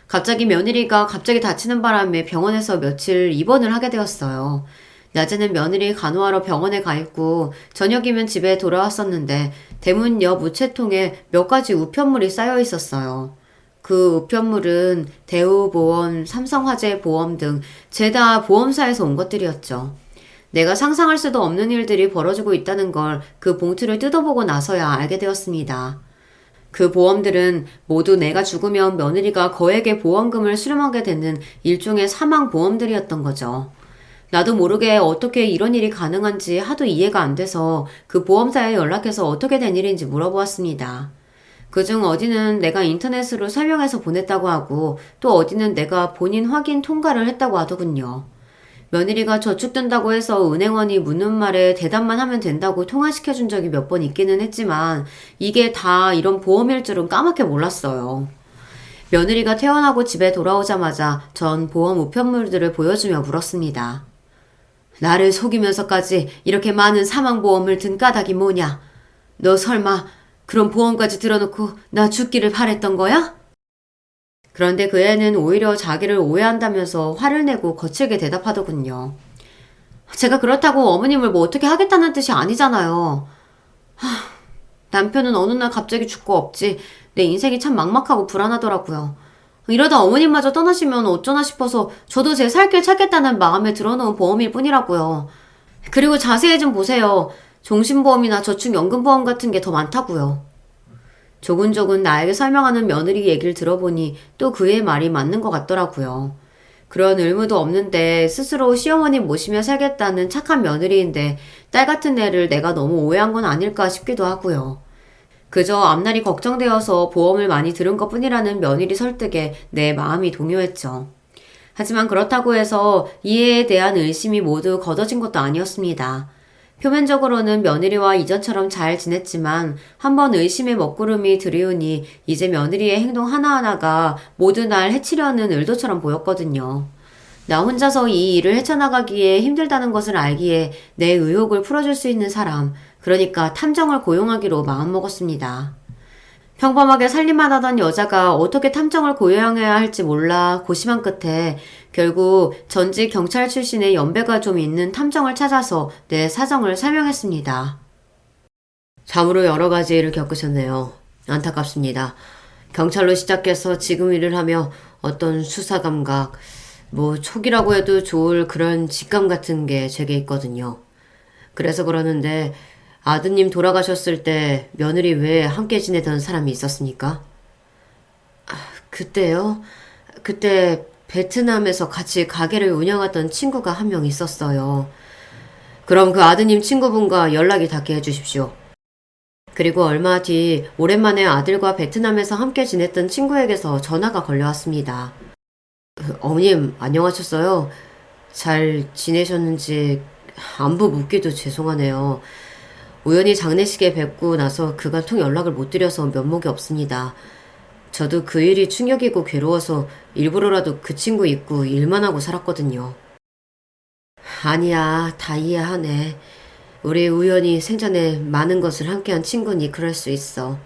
갑자기 며느리가 갑자기 다치는 바람에 병원에서 며칠 입원을 하게 되었어요. 낮에는 며느리 간호하러 병원에 가 있고 저녁이면 집에 돌아왔었는데 대문 옆 우체통에 몇 가지 우편물이 쌓여 있었어요. 그 우편물은 대우보험, 삼성화재 보험 등 죄다 보험사에서 온 것들이었죠. 내가 상상할 수도 없는 일들이 벌어지고 있다는 걸 그 봉투를 뜯어보고 나서야 알게 되었습니다. 그 보험들은 모두 내가 죽으면 며느리가 거액의 보험금을 수령하게 되는 일종의 사망 보험들이었던 거죠. 나도 모르게 어떻게 이런 일이 가능한지 하도 이해가 안 돼서 그 보험사에 연락해서 어떻게 된 일인지 물어보았습니다. 그중 어디는 내가 인터넷으로 설명해서 보냈다고 하고 또 어디는 내가 본인 확인 통과를 했다고 하더군요. 며느리가 저축 든다고 해서 은행원이 묻는 말에 대답만 하면 된다고 통화시켜준 적이 몇 번 있기는 했지만 이게 다 이런 보험일 줄은 까맣게 몰랐어요. 며느리가 퇴원하고 집에 돌아오자마자 전 보험 우편물들을 보여주며 물었습니다. 나를 속이면서까지 이렇게 많은 사망보험을 든 까닭이 뭐냐? 너 설마 그런 보험까지 들어놓고 나 죽기를 바랬던 거야? 그런데 그 애는 오히려 자기를 오해한다면서 화를 내고 거칠게 대답하더군요. 제가 그렇다고 어머님을 뭐 어떻게 하겠다는 뜻이 아니잖아요. 남편은 어느 날 갑자기 죽고 없지 내 인생이 참 막막하고 불안하더라고요. 이러다 어머님마저 떠나시면 어쩌나 싶어서 저도 제 살 길 찾겠다는 마음에 들어놓은 보험일 뿐이라고요. 그리고 자세히 좀 보세요. 종신보험이나 저축연금보험 같은 게 더 많다고요. 조근조근 나에게 설명하는 며느리 얘기를 들어보니 또 그의 말이 맞는 것 같더라고요. 그런 의무도 없는데 스스로 시어머님 모시며 살겠다는 착한 며느리인데 딸 같은 애를 내가 너무 오해한 건 아닐까 싶기도 하고요. 그저 앞날이 걱정되어서 보험을 많이 들은 것뿐이라는 며느리 설득에 내 마음이 동요했죠. 하지만 그렇다고 해서 이해에 대한 의심이 모두 걷어진 것도 아니었습니다. 표면적으로는 며느리와 이전처럼 잘 지냈지만 한번 의심의 먹구름이 들이우니 이제 며느리의 행동 하나하나가 모두 날 해치려는 의도처럼 보였거든요. 나 혼자서 이 일을 헤쳐나가기에 힘들다는 것을 알기에 내 의혹을 풀어줄 수 있는 사람, 그러니까 탐정을 고용하기로 마음먹었습니다. 평범하게 살림만 하던 여자가 어떻게 탐정을 고용해야 할지 몰라 고심한 끝에 결국 전직 경찰 출신의 연배가 좀 있는 탐정을 찾아서 내 사정을 설명했습니다. 참으로 여러 가지 일을 겪으셨네요. 안타깝습니다. 경찰로 시작해서 지금 일을 하며 어떤 수사 감각, 촉이라고 해도 좋을 그런 직감 같은 게 제게 있거든요. 그래서 그러는데 아드님 돌아가셨을 때 며느리 외에 함께 지내던 사람이 있었습니까? 그때요? 그때 베트남에서 같이 가게를 운영하던 친구가 한 명 있었어요. 그럼 그 아드님 친구분과 연락이 닿게 해주십시오. 그리고 얼마 뒤 오랜만에 아들과 베트남에서 함께 지냈던 친구에게서 전화가 걸려왔습니다. 어머님 안녕하셨어요? 잘 지내셨는지 안부 묻기도 죄송하네요. 우연히 장례식에 뵙고 나서 그간 통 연락을 못 드려서 면목이 없습니다. 저도 그 일이 충격이고 괴로워서 일부러라도 그 친구 잊고 일만 하고 살았거든요. 아니야, 다 이해하네. 우리 우연히 생전에 많은 것을 함께한 친구니 그럴 수 있어.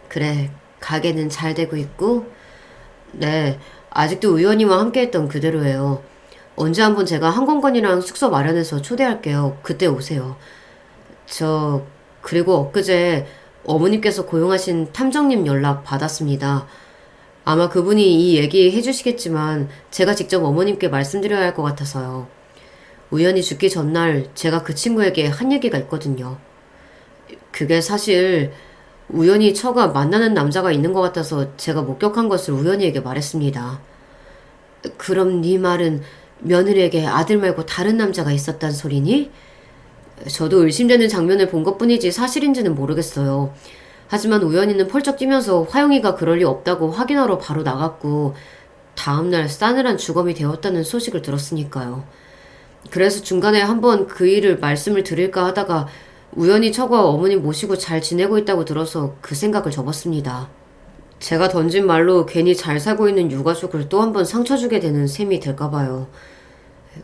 그래, 가게는 잘 되고 있고? 네, 아직도 우연히와 함께했던 그대로예요. 언제 한번 제가 항공권이랑 숙소 마련해서 초대할게요. 그때 오세요. 그리고 엊그제 어머님께서 고용하신 탐정님 연락 받았습니다. 아마 그분이 이 얘기 해주시겠지만 제가 직접 어머님께 말씀드려야 할 것 같아서요. 우연히 죽기 전날 제가 그 친구에게 한 얘기가 있거든요. 그게 사실 우연히 처가 만나는 남자가 있는 것 같아서 제가 목격한 것을 우연히에게 말했습니다. 그럼 네 말은 며느리에게 아들 말고 다른 남자가 있었단 소리니? 저도 의심되는 장면을 본 것뿐이지 사실인지는 모르겠어요. 하지만 우연히는 펄쩍 뛰면서 화영이가 그럴 리 없다고 확인하러 바로 나갔고 다음날 싸늘한 주검이 되었다는 소식을 들었으니까요. 그래서 중간에 한번 그 일을 말씀을 드릴까 하다가 우연히 처가 어머님 모시고 잘 지내고 있다고 들어서 그 생각을 접었습니다. 제가 던진 말로 괜히 잘 살고 있는 유가족을 또 한 번 상처 주게 되는 셈이 될까봐요.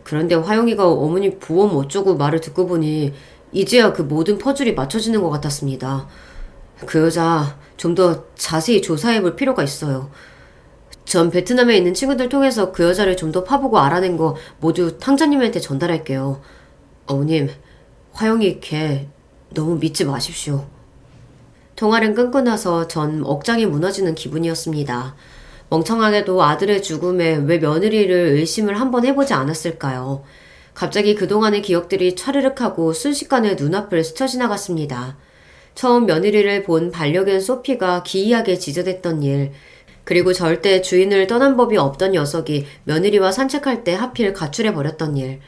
그런데 화영이가 어머니 보험 어쩌고 말을 듣고 보니 이제야 그 모든 퍼즐이 맞춰지는 것 같았습니다. 그 여자 좀 더 자세히 조사해볼 필요가 있어요. 전 베트남에 있는 친구들 통해서 그 여자를 좀 더 파보고 알아낸 거 모두 탕자님한테 전달할게요. 어머님, 화영이 걔 너무 믿지 마십시오. 통화를 끊고 나서 전 억장이 무너지는 기분이었습니다. 멍청하게도 아들의 죽음에 왜 며느리를 의심을 한번 해보지 않았을까요? 갑자기 그동안의 기억들이 차르륵하고 순식간에 눈앞을 스쳐 지나갔습니다. 처음 며느리를 본 반려견 소피가 기이하게 지저댔던 일, 그리고 절대 주인을 떠난 법이 없던 녀석이 며느리와 산책할 때 하필 가출해버렸던 일.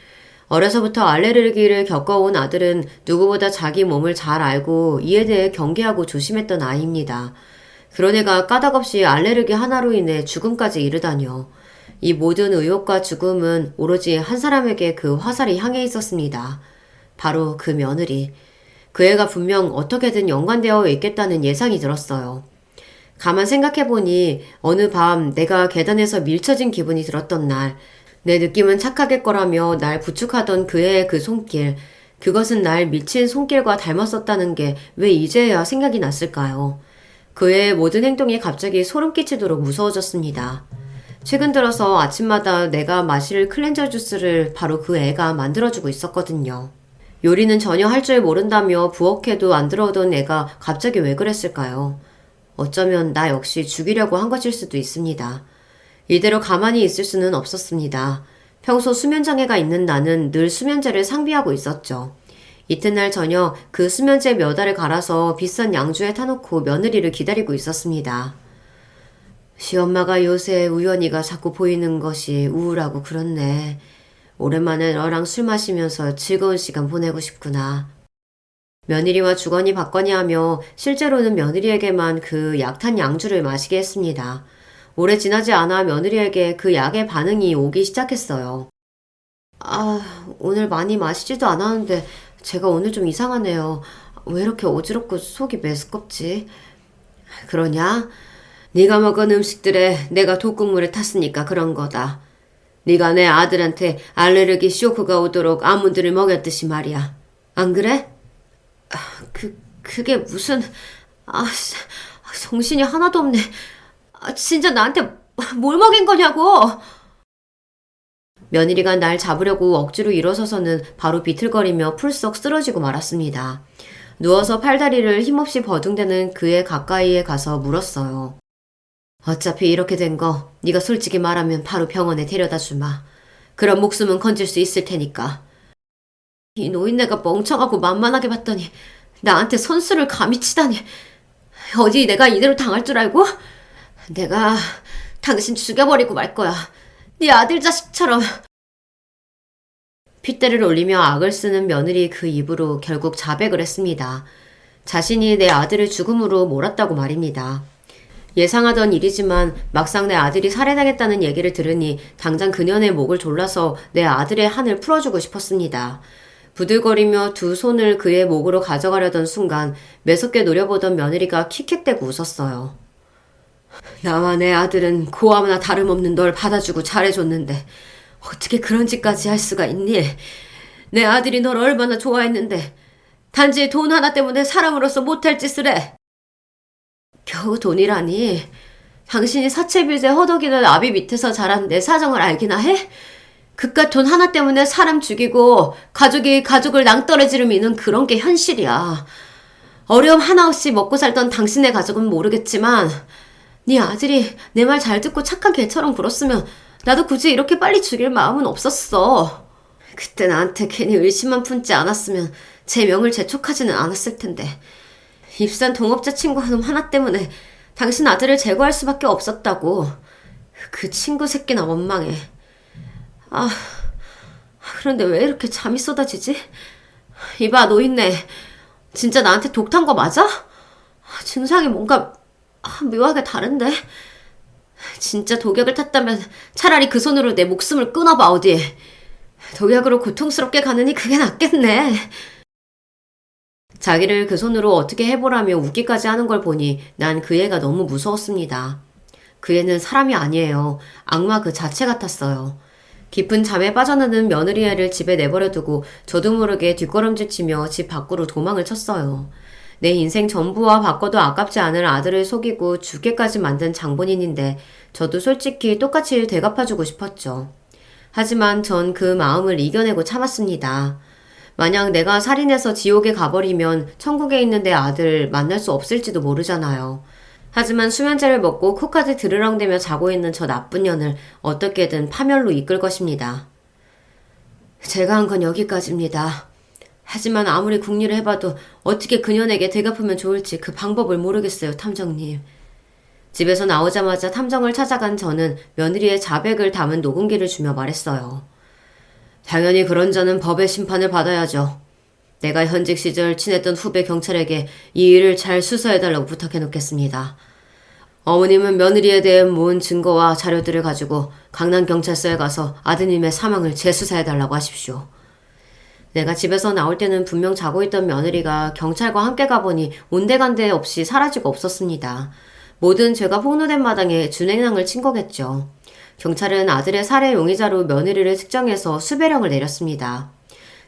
어려서부터 알레르기를 겪어온 아들은 누구보다 자기 몸을 잘 알고 이에 대해 경계하고 조심했던 아이입니다. 그런 애가 까닭없이 알레르기 하나로 인해 죽음까지 이르다뇨. 이 모든 의혹과 죽음은 오로지 한 사람에게 그 화살이 향해 있었습니다. 바로 그 며느리. 그 애가 분명 어떻게든 연관되어 있겠다는 예상이 들었어요. 가만 생각해보니 어느 밤 내가 계단에서 밀쳐진 기분이 들었던 날, 내 느낌은 착하겠거라며 날 부축하던 그 애의 그 손길, 그것은 날 미친 손길과 닮았었다는 게 왜 이제야 생각이 났을까요? 그 애의 모든 행동이 갑자기 소름 끼치도록 무서워졌습니다. 최근 들어서 아침마다 내가 마실 클렌저 주스를 바로 그 애가 만들어주고 있었거든요. 요리는 전혀 할 줄 모른다며 부엌에도 안 들어오던 애가 갑자기 왜 그랬을까요? 어쩌면 나 역시 죽이려고 한 것일 수도 있습니다. 이대로 가만히 있을 수는 없었습니다. 평소 수면장애가 있는 나는 늘 수면제를 상비하고 있었죠. 이튿날 저녁 그 수면제 몇 알을 갈아서 비싼 양주에 타놓고 며느리를 기다리고 있었습니다. 시엄마가 요새 우연이가 자꾸 보이는 것이 우울하고 그렇네. 오랜만에 너랑 술 마시면서 즐거운 시간 보내고 싶구나. 며느리와 주거니 받거니 하며 실제로는 며느리에게만 그 약탄 양주를 마시게 했습니다. 오래 지나지 않아 며느리에게 그 약의 반응이 오기 시작했어요. 오늘 많이 마시지도 않았는데 제가 오늘 좀 이상하네요. 왜 이렇게 어지럽고 속이 메스껍지? 그러냐? 네가 먹은 음식들에 내가 독극물을 탔으니까 그런 거다. 네가 내 아들한테 알레르기 쇼크가 오도록 아몬드를 먹였듯이 말이야. 안 그래? 그게 무슨... 정신이 하나도 없네. 진짜 나한테 뭘 먹인 거냐고! 며느리가 날 잡으려고 억지로 일어서서는 바로 비틀거리며 풀썩 쓰러지고 말았습니다. 누워서 팔다리를 힘없이 버둥대는 그의 가까이에 가서 물었어요. 어차피 이렇게 된 거 네가 솔직히 말하면 바로 병원에 데려다 주마. 그럼 목숨은 건질 수 있을 테니까. 이 노인네가 멍청하고 만만하게 봤더니 나한테 선수를 감히 치다니. 어디 내가 이대로 당할 줄 알고? 내가 당신 죽여버리고 말 거야. 네 아들 자식처럼. 핏대를 올리며 악을 쓰는 며느리 그 입으로 결국 자백을 했습니다. 자신이 내 아들을 죽음으로 몰았다고 말입니다. 예상하던 일이지만 막상 내 아들이 살해당했다는 얘기를 들으니 당장 그년의 목을 졸라서 내 아들의 한을 풀어주고 싶었습니다. 부들거리며 두 손을 그의 목으로 가져가려던 순간 매섭게 노려보던 며느리가 킥킥대고 웃었어요. 나와 내 아들은 고아나 다름없는 널 받아주고 잘해줬는데 어떻게 그런 짓까지 할 수가 있니? 내 아들이 널 얼마나 좋아했는데 단지 돈 하나 때문에 사람으로서 못할 짓을 해. 겨우 돈이라니. 당신이 사채빚에 허덕이는 아비 밑에서 자란 내 사정을 알기나 해? 그깟 돈 하나 때문에 사람 죽이고 가족이 가족을 낭떠러지로 미는 그런 게 현실이야. 어려움 하나 없이 먹고 살던 당신의 가족은 모르겠지만 네 아들이 내 말 잘 듣고 착한 개처럼 굴었으면 나도 굳이 이렇게 빨리 죽일 마음은 없었어. 그때 나한테 괜히 의심만 품지 않았으면 제 명을 재촉하지는 않았을 텐데. 입산 동업자 친구 놈 하나 때문에 당신 아들을 제거할 수밖에 없었다고. 그 친구 새끼나 원망해. 그런데 왜 이렇게 잠이 쏟아지지? 이봐 노인네, 진짜 나한테 독 탄 거 맞아? 증상이 뭔가 묘하게 다른데? 진짜 독약을 탔다면 차라리 그 손으로 내 목숨을 끊어봐 어디. 독약으로 고통스럽게 가느니 그게 낫겠네. 자기를 그 손으로 어떻게 해보라며 웃기까지 하는 걸 보니 난 그 애가 너무 무서웠습니다. 그 애는 사람이 아니에요. 악마 그 자체 같았어요. 깊은 잠에 빠져드는 며느리 애를 집에 내버려두고 저도 모르게 뒷걸음질 치며 집 밖으로 도망을 쳤어요. 내 인생 전부와 바꿔도 아깝지 않을 아들을 속이고 죽게까지 만든 장본인인데 저도 솔직히 똑같이 되갚아주고 싶었죠. 하지만 전 그 마음을 이겨내고 참았습니다. 만약 내가 살인해서 지옥에 가버리면 천국에 있는 내 아들 만날 수 없을지도 모르잖아요. 하지만 수면제를 먹고 코까지 드르렁대며 자고 있는 저 나쁜 년을 어떻게든 파멸로 이끌 것입니다. 제가 한 건 여기까지입니다. 하지만 아무리 궁리를 해봐도 어떻게 그년에게 되갚으면 좋을지 그 방법을 모르겠어요, 탐정님. 집에서 나오자마자 탐정을 찾아간 저는 며느리의 자백을 담은 녹음기를 주며 말했어요. 당연히 그런 자는 법의 심판을 받아야죠. 내가 현직 시절 친했던 후배 경찰에게 이 일을 잘 수사해달라고 부탁해놓겠습니다. 어머님은 며느리에 대해 모은 증거와 자료들을 가지고 강남경찰서에 가서 아드님의 사망을 재수사해달라고 하십시오. 내가 집에서 나올 때는 분명 자고 있던 며느리가 경찰과 함께 가보니 온데간데 없이 사라지고 없었습니다. 모든 죄가 폭로된 마당에 준행랑을 친 거겠죠. 경찰은 아들의 살해 용의자로 며느리를 특정해서 수배령을 내렸습니다.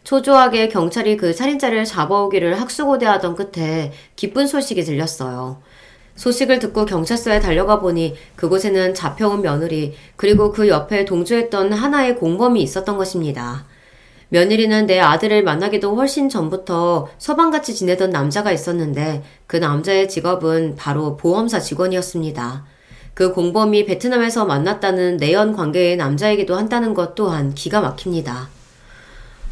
초조하게 경찰이 그 살인자를 잡아오기를 학수고대하던 끝에 기쁜 소식이 들렸어요. 소식을 듣고 경찰서에 달려가 보니 그곳에는 잡혀온 며느리 그리고 그 옆에 동조했던 하나의 공범이 있었던 것입니다. 며느리는 내 아들을 만나기도 훨씬 전부터 서방같이 지내던 남자가 있었는데 그 남자의 직업은 바로 보험사 직원이었습니다. 그 공범이 베트남에서 만났다는 내연 관계의 남자이기도 한다는 것 또한 기가 막힙니다.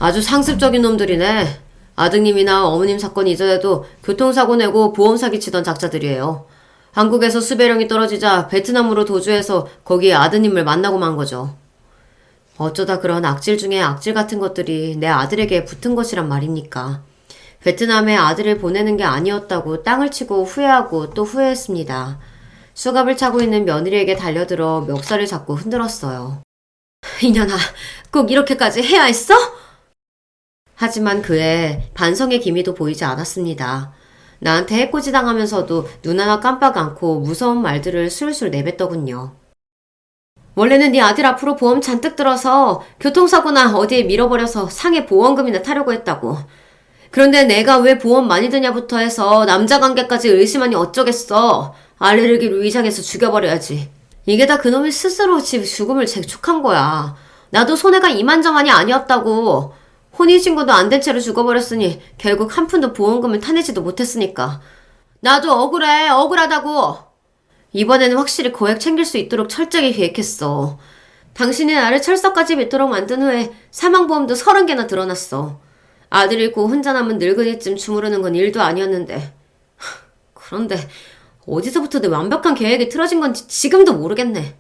아주 상습적인 놈들이네. 아드님이나 어머님 사건 이전에도 교통사고 내고 보험 사기치던 작자들이에요. 한국에서 수배령이 떨어지자 베트남으로 도주해서 거기에 아드님을 만나고 만 거죠. 어쩌다 그런 악질 중에 악질 같은 것들이 내 아들에게 붙은 것이란 말입니까? 베트남에 아들을 보내는 게 아니었다고 땅을 치고 후회하고 또 후회했습니다. 수갑을 차고 있는 며느리에게 달려들어 멱살을 잡고 흔들었어요. 이년아, 꼭 이렇게까지 해야 했어? 하지만 그의 반성의 기미도 보이지 않았습니다. 나한테 해코지당하면서도 눈 하나 깜빡 않고 무서운 말들을 술술 내뱉더군요. 원래는 네 아들 앞으로 보험 잔뜩 들어서 교통사고나 어디에 밀어버려서 상해 보험금이나 타려고 했다고. 그런데 내가 왜 보험 많이 드냐부터 해서 남자관계까지 의심하니 어쩌겠어. 알레르기로 위장해서 죽여버려야지. 이게 다 그놈이 스스로 지 죽음을 재촉한 거야. 나도 손해가 이만저만이 아니었다고. 혼인신고도 안 된 채로 죽어버렸으니 결국 한 푼도 보험금을 타내지도 못했으니까. 나도 억울해. 억울하다고. 이번에는 확실히 고액 챙길 수 있도록 철저히 계획했어. 당신이 나를 철석까지 빚도록 만든 후에 사망보험도 30개나 들어놨어. 아들 잃고 혼자 남은 늙은이쯤 주무르는 건 일도 아니었는데. 그런데 어디서부터 내 완벽한 계획이 틀어진 건지 지금도 모르겠네.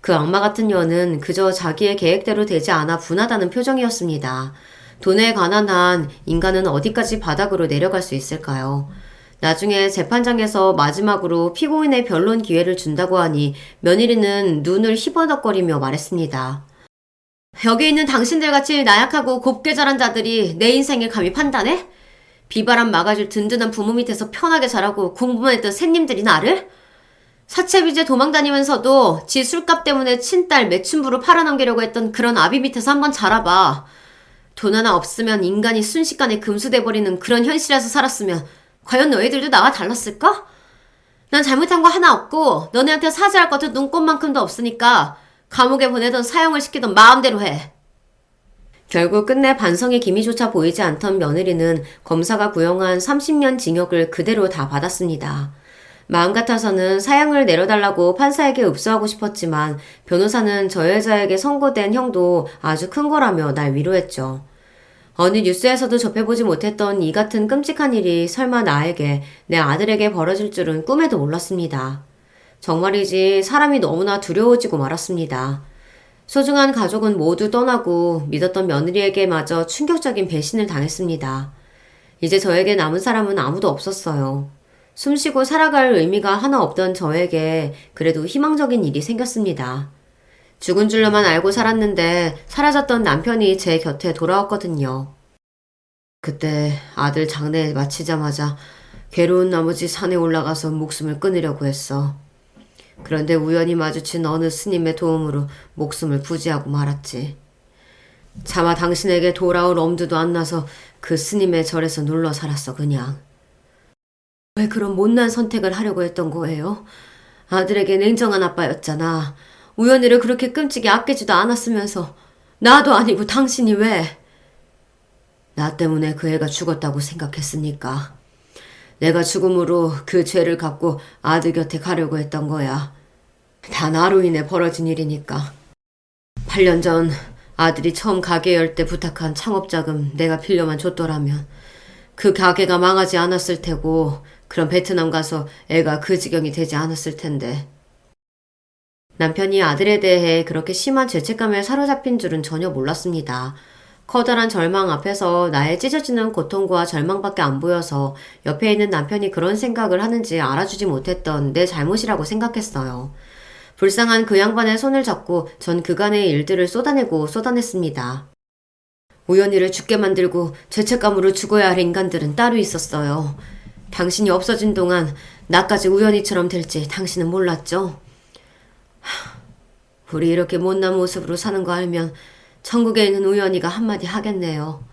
그 악마 같은 년은 그저 자기의 계획대로 되지 않아 분하다는 표정이었습니다. 돈에 관한 한 인간은 어디까지 바닥으로 내려갈 수 있을까요? 나중에 재판장에서 마지막으로 피고인의 변론 기회를 준다고 하니 며느리는 눈을 희번덕거리며 말했습니다. 여기 있는 당신들같이 나약하고 곱게 자란 자들이 내 인생을 감히 판단해? 비바람 막아줄 든든한 부모 밑에서 편하게 자라고 공부만 했던 샌님들이 나를? 사채빚에 도망다니면서도 지 술값 때문에 친딸 매춘부로 팔아넘기려고 했던 그런 아비 밑에서 한번 자라봐. 돈 하나 없으면 인간이 순식간에 금수돼버리는 그런 현실에서 살았으면 과연 너희들도 나와 달랐을까? 난 잘못한 거 하나 없고 너네한테 사죄할 것도 눈꼽만큼도 없으니까 감옥에 보내던 사형을 시키던 마음대로 해. 결국 끝내 반성의 기미조차 보이지 않던 며느리는 검사가 구형한 30년 징역을 그대로 다 받았습니다. 마음 같아서는 사형을 내려달라고 판사에게 읍소하고 싶었지만 변호사는 저 여자에게 선고된 형도 아주 큰 거라며 날 위로했죠. 어느 뉴스에서도 접해보지 못했던 이 같은 끔찍한 일이 설마 나에게, 내 아들에게 벌어질 줄은 꿈에도 몰랐습니다. 정말이지 사람이 너무나 두려워지고 말았습니다. 소중한 가족은 모두 떠나고 믿었던 며느리에게마저 충격적인 배신을 당했습니다. 이제 저에게 남은 사람은 아무도 없었어요. 숨쉬고 살아갈 의미가 하나 없던 저에게 그래도 희망적인 일이 생겼습니다. 죽은 줄로만 알고 살았는데 사라졌던 남편이 제 곁에 돌아왔거든요. 그때 아들 장례 마치자마자 괴로운 나머지 산에 올라가서 목숨을 끊으려고 했어. 그런데 우연히 마주친 어느 스님의 도움으로 목숨을 부지하고 말았지. 차마 당신에게 돌아올 엄두도 안 나서 그 스님의 절에서 눌러 살았어 그냥. 왜 그런 못난 선택을 하려고 했던 거예요? 아들에게 냉정한 아빠였잖아. 우연이를 그렇게 끔찍이 아끼지도 않았으면서 나도 아니고 당신이 왜? 나 때문에 그 애가 죽었다고 생각했으니까. 내가 죽음으로 그 죄를 갚고 아들 곁에 가려고 했던 거야. 다 나로 인해 벌어진 일이니까. 8년 전 아들이 처음 가게 열 때 부탁한 창업자금 내가 빌려만 줬더라면 그 가게가 망하지 않았을 테고 그럼 베트남 가서 애가 그 지경이 되지 않았을 텐데. 남편이 아들에 대해 그렇게 심한 죄책감에 사로잡힌 줄은 전혀 몰랐습니다. 커다란 절망 앞에서 나의 찢어지는 고통과 절망밖에 안 보여서 옆에 있는 남편이 그런 생각을 하는지 알아주지 못했던 내 잘못이라고 생각했어요. 불쌍한 그 양반의 손을 잡고 전 그간의 일들을 쏟아냈습니다. 우연히를 죽게 만들고 죄책감으로 죽어야 할 인간들은 따로 있었어요. 당신이 없어진 동안 나까지 우연히처럼 될지 당신은 몰랐죠? 우리 이렇게 못난 모습으로 사는 거 알면 천국에 있는 우연이가 한마디 하겠네요.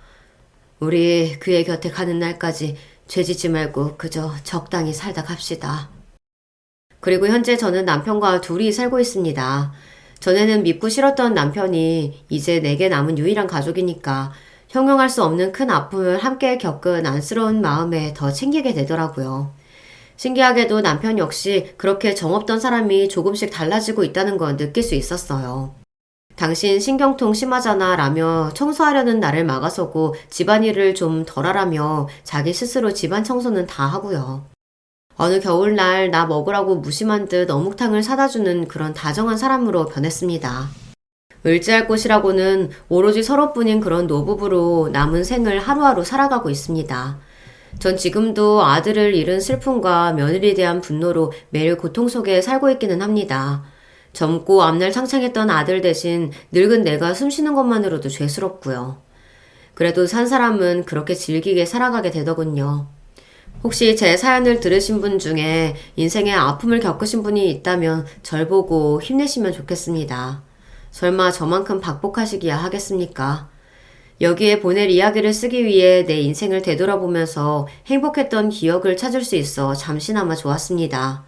우리 그의 곁에 가는 날까지 죄짓지 말고 그저 적당히 살다 갑시다. 그리고 현재 저는 남편과 둘이 살고 있습니다. 전에는 믿고 싫었던 남편이 이제 내게 남은 유일한 가족이니까 형용할 수 없는 큰 아픔을 함께 겪은 안쓰러운 마음에 더 챙기게 되더라고요. 신기하게도 남편 역시 그렇게 정없던 사람이 조금씩 달라지고 있다는 걸 느낄 수 있었어요. 당신 신경통 심하잖아 라며 청소하려는 나를 막아서고 집안일을 좀 덜하라며 자기 스스로 집안 청소는 다 하고요. 어느 겨울날 나 먹으라고 무심한 듯 어묵탕을 사다 주는 그런 다정한 사람으로 변했습니다. 의지할 곳이라고는 오로지 서로뿐인 그런 노부부로 남은 생을 하루하루 살아가고 있습니다. 전 지금도 아들을 잃은 슬픔과 며느리에 대한 분노로 매일 고통 속에 살고 있기는 합니다. 젊고 앞날 창창했던 아들 대신 늙은 내가 숨쉬는 것만으로도 죄스럽고요. 그래도 산 사람은 그렇게 즐기게 살아가게 되더군요. 혹시 제 사연을 들으신 분 중에 인생의 아픔을 겪으신 분이 있다면 절 보고 힘내시면 좋겠습니다. 설마 저만큼 박복하시기야 하겠습니까? 여기에 보낼 이야기를 쓰기 위해 내 인생을 되돌아보면서 행복했던 기억을 찾을 수 있어 잠시나마 좋았습니다.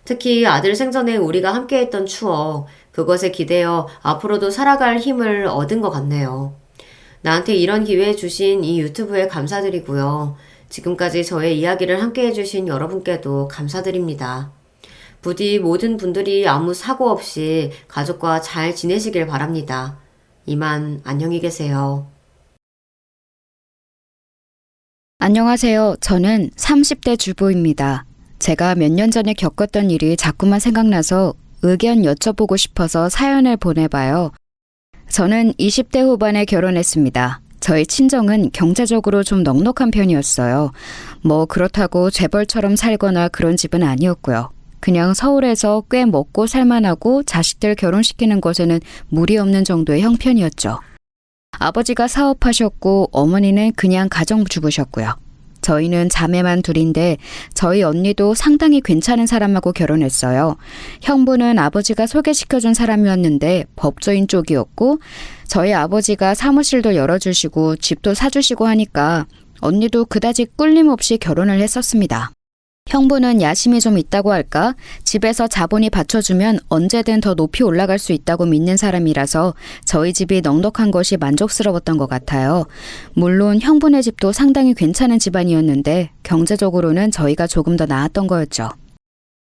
특히 아들 생전에 우리가 함께했던 추억, 그것에 기대어 앞으로도 살아갈 힘을 얻은 것 같네요. 나한테 이런 기회 주신 이 유튜브에 감사드리고요. 지금까지 저의 이야기를 함께해 주신 여러분께도 감사드립니다. 부디 모든 분들이 아무 사고 없이 가족과 잘 지내시길 바랍니다. 이만 안녕히 계세요. 안녕하세요. 저는 30대 주부입니다. 제가 몇 년 전에 겪었던 일이 자꾸만 생각나서 의견 여쭤보고 싶어서 사연을 보내봐요. 저는 20대 후반에 결혼했습니다. 저희 친정은 경제적으로 좀 넉넉한 편이었어요. 뭐 그렇다고 재벌처럼 살거나 그런 집은 아니었고요. 그냥 서울에서 꽤 먹고 살만하고 자식들 결혼시키는 것에는 무리 없는 정도의 형편이었죠. 아버지가 사업하셨고 어머니는 그냥 가정주부셨고요. 저희는 자매만 둘인데 저희 언니도 상당히 괜찮은 사람하고 결혼했어요. 형부는 아버지가 소개시켜준 사람이었는데 법조인 쪽이었고 저희 아버지가 사무실도 열어주시고 집도 사주시고 하니까 언니도 그다지 꿀림없이 결혼을 했었습니다. 형부는 야심이 좀 있다고 할까? 집에서 자본이 받쳐주면 언제든 더 높이 올라갈 수 있다고 믿는 사람이라서 저희 집이 넉넉한 것이 만족스러웠던 것 같아요. 물론 형부네 집도 상당히 괜찮은 집안이었는데 경제적으로는 저희가 조금 더 나았던 거였죠.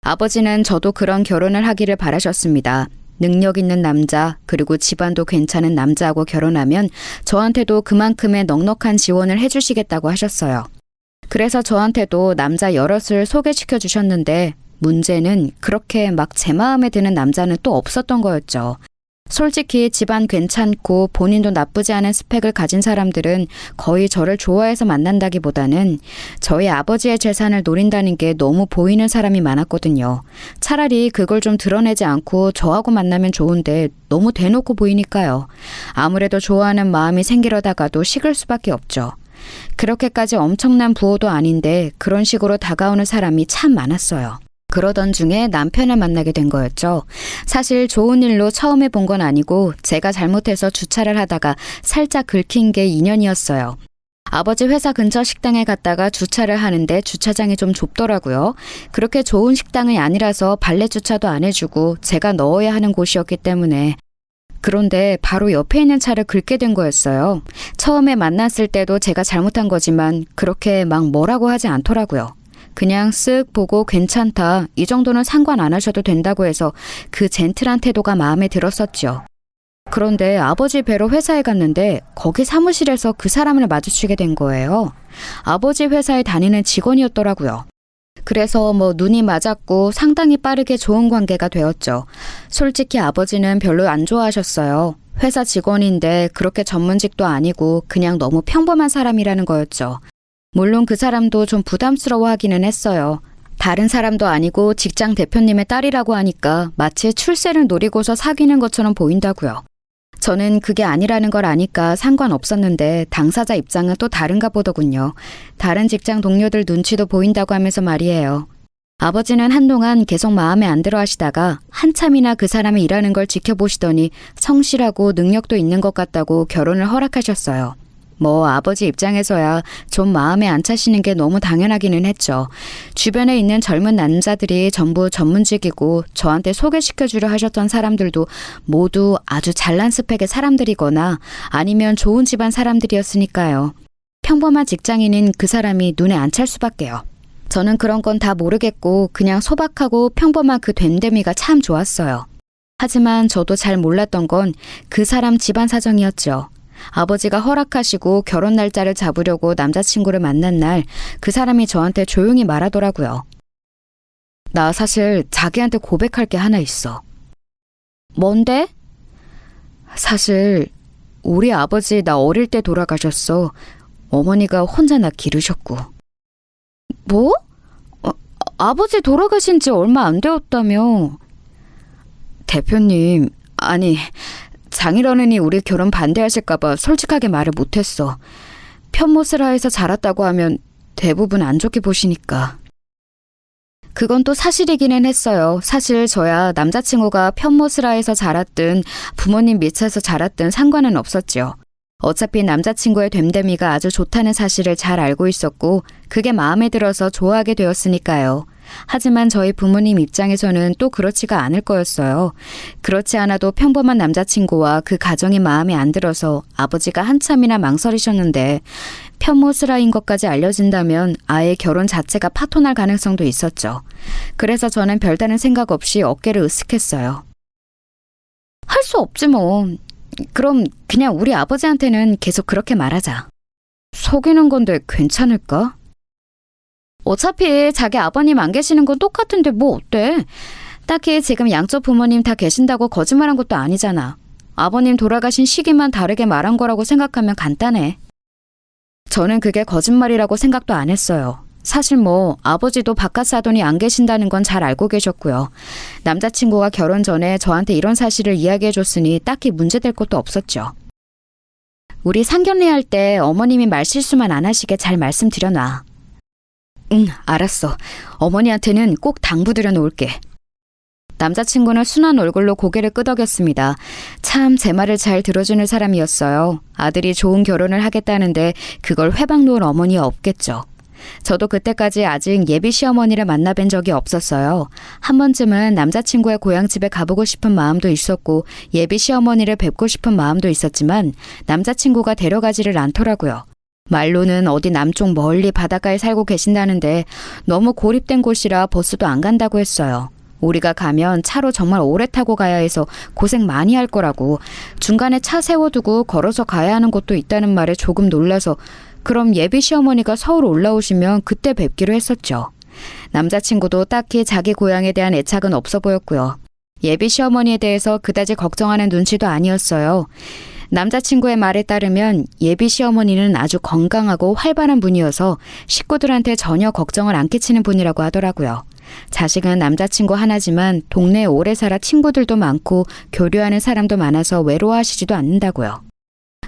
아버지는 저도 그런 결혼을 하기를 바라셨습니다. 능력 있는 남자, 그리고 집안도 괜찮은 남자하고 결혼하면 저한테도 그만큼의 넉넉한 지원을 해주시겠다고 하셨어요. 그래서 저한테도 남자 여럿을 소개시켜 주셨는데 문제는 그렇게 막 제 마음에 드는 남자는 또 없었던 거였죠. 솔직히 집안 괜찮고 본인도 나쁘지 않은 스펙을 가진 사람들은 거의 저를 좋아해서 만난다기보다는 저희 아버지의 재산을 노린다는 게 너무 보이는 사람이 많았거든요. 차라리 그걸 좀 드러내지 않고 저하고 만나면 좋은데 너무 대놓고 보이니까요. 아무래도 좋아하는 마음이 생기려다가도 식을 수밖에 없죠. 그렇게까지 엄청난 부호도 아닌데 그런 식으로 다가오는 사람이 참 많았어요. 그러던 중에 남편을 만나게 된 거였죠. 사실 좋은 일로 처음 해본 건 아니고 제가 잘못해서 주차를 하다가 살짝 긁힌 게 인연이었어요. 아버지 회사 근처 식당에 갔다가 주차를 하는데 주차장이 좀 좁더라고요. 그렇게 좋은 식당이 아니라서 발렛 주차도 안 해주고 제가 넣어야 하는 곳이었기 때문에. 그런데 바로 옆에 있는 차를 긁게 된 거였어요. 처음에 만났을 때도 제가 잘못한 거지만 그렇게 막 뭐라고 하지 않더라고요. 그냥 쓱 보고 괜찮다, 이 정도는 상관 안 하셔도 된다고 해서 그 젠틀한 태도가 마음에 들었었죠. 그런데 아버지 뵈러 회사에 갔는데 거기 사무실에서 그 사람을 마주치게 된 거예요. 아버지 회사에 다니는 직원이었더라고요. 그래서 눈이 맞았고 상당히 빠르게 좋은 관계가 되었죠. 솔직히 아버지는 별로 안 좋아하셨어요. 회사 직원인데 그렇게 전문직도 아니고 그냥 너무 평범한 사람이라는 거였죠. 물론 그 사람도 좀 부담스러워하기는 했어요. 다른 사람도 아니고 직장 대표님의 딸이라고 하니까 마치 출세를 노리고서 사귀는 것처럼 보인다고요. 저는 그게 아니라는 걸 아니까 상관없었는데 당사자 입장은 또 다른가 보더군요. 다른 직장 동료들 눈치도 보인다고 하면서 말이에요. 아버지는 한동안 계속 마음에 안 들어 하시다가 한참이나 그 사람이 일하는 걸 지켜보시더니 성실하고 능력도 있는 것 같다고 결혼을 허락하셨어요. 아버지 입장에서야 좀 마음에 안 차시는 게 너무 당연하기는 했죠. 주변에 있는 젊은 남자들이 전부 전문직이고 저한테 소개시켜주려 하셨던 사람들도 모두 아주 잘난 스펙의 사람들이거나 아니면 좋은 집안 사람들이었으니까요. 평범한 직장인인 그 사람이 눈에 안 찰 수밖에요. 저는 그런 건 다 모르겠고 그냥 소박하고 평범한 그 됨됨이가 참 좋았어요. 하지만 저도 잘 몰랐던 건 그 사람 집안 사정이었죠. 아버지가 허락하시고 결혼 날짜를 잡으려고 남자친구를 만난 날 그 사람이 저한테 조용히 말하더라고요. 나 사실 자기한테 고백할 게 하나 있어. 뭔데? 사실 우리 아버지 나 어릴 때 돌아가셨어. 어머니가 혼자 나 기르셨고. 뭐? 아버지 돌아가신 지 얼마 안 되었다며. 대표님, 아니 장인어른이 우리 결혼 반대하실까봐 솔직하게 말을 못했어. 편모스라에서 자랐다고 하면 대부분 안 좋게 보시니까. 그건 또 사실이기는 했어요. 사실 저야 남자친구가 편모스라에서 자랐든 부모님 밑에서 자랐든 상관은 없었죠. 어차피 남자친구의 됨됨이가 아주 좋다는 사실을 잘 알고 있었고 그게 마음에 들어서 좋아하게 되었으니까요. 하지만 저희 부모님 입장에서는 또 그렇지가 않을 거였어요. 그렇지 않아도 평범한 남자친구와 그 가정이 마음에 안 들어서 아버지가 한참이나 망설이셨는데 편모스라인 것까지 알려진다면 아예 결혼 자체가 파토날 가능성도 있었죠. 그래서 저는 별다른 생각 없이 어깨를 으쓱했어요. 할 수 없지 뭐. 그럼 그냥 우리 아버지한테는 계속 그렇게 말하자. 속이는 건데 괜찮을까? 어차피 자기 아버님 안 계시는 건 똑같은데 뭐 어때? 딱히 지금 양쪽 부모님 다 계신다고 거짓말한 것도 아니잖아. 아버님 돌아가신 시기만 다르게 말한 거라고 생각하면 간단해. 저는 그게 거짓말이라고 생각도 안 했어요. 사실 아버지도 바깥 사돈이 안 계신다는 건 잘 알고 계셨고요. 남자친구가 결혼 전에 저한테 이런 사실을 이야기해줬으니 딱히 문제될 것도 없었죠. 우리 상견례 할 때 어머님이 말실수만 안 하시게 잘 말씀드려놔. 응, 알았어. 어머니한테는 꼭 당부드려 놓을게. 남자친구는 순한 얼굴로 고개를 끄덕였습니다. 참 제 말을 잘 들어주는 사람이었어요. 아들이 좋은 결혼을 하겠다는데 그걸 회방 놓을 어머니가 없겠죠. 저도 그때까지 아직 예비 시어머니를 만나뵌 적이 없었어요. 한 번쯤은 남자친구의 고향집에 가보고 싶은 마음도 있었고 예비 시어머니를 뵙고 싶은 마음도 있었지만 남자친구가 데려가지를 않더라고요. 말로는 어디 남쪽 멀리 바닷가에 살고 계신다는데 너무 고립된 곳이라 버스도 안 간다고 했어요. 우리가 가면 차로 정말 오래 타고 가야 해서 고생 많이 할 거라고, 중간에 차 세워두고 걸어서 가야 하는 곳도 있다는 말에 조금 놀라서 그럼 예비 시어머니가 서울 올라오시면 그때 뵙기로 했었죠. 남자친구도 딱히 자기 고향에 대한 애착은 없어 보였고요. 예비 시어머니에 대해서 그다지 걱정하는 눈치도 아니었어요. 남자친구의 말에 따르면 예비 시어머니는 아주 건강하고 활발한 분이어서 식구들한테 전혀 걱정을 안 끼치는 분이라고 하더라고요. 자식은 남자친구 하나지만 동네에 오래 살아 친구들도 많고 교류하는 사람도 많아서 외로워하시지도 않는다고요.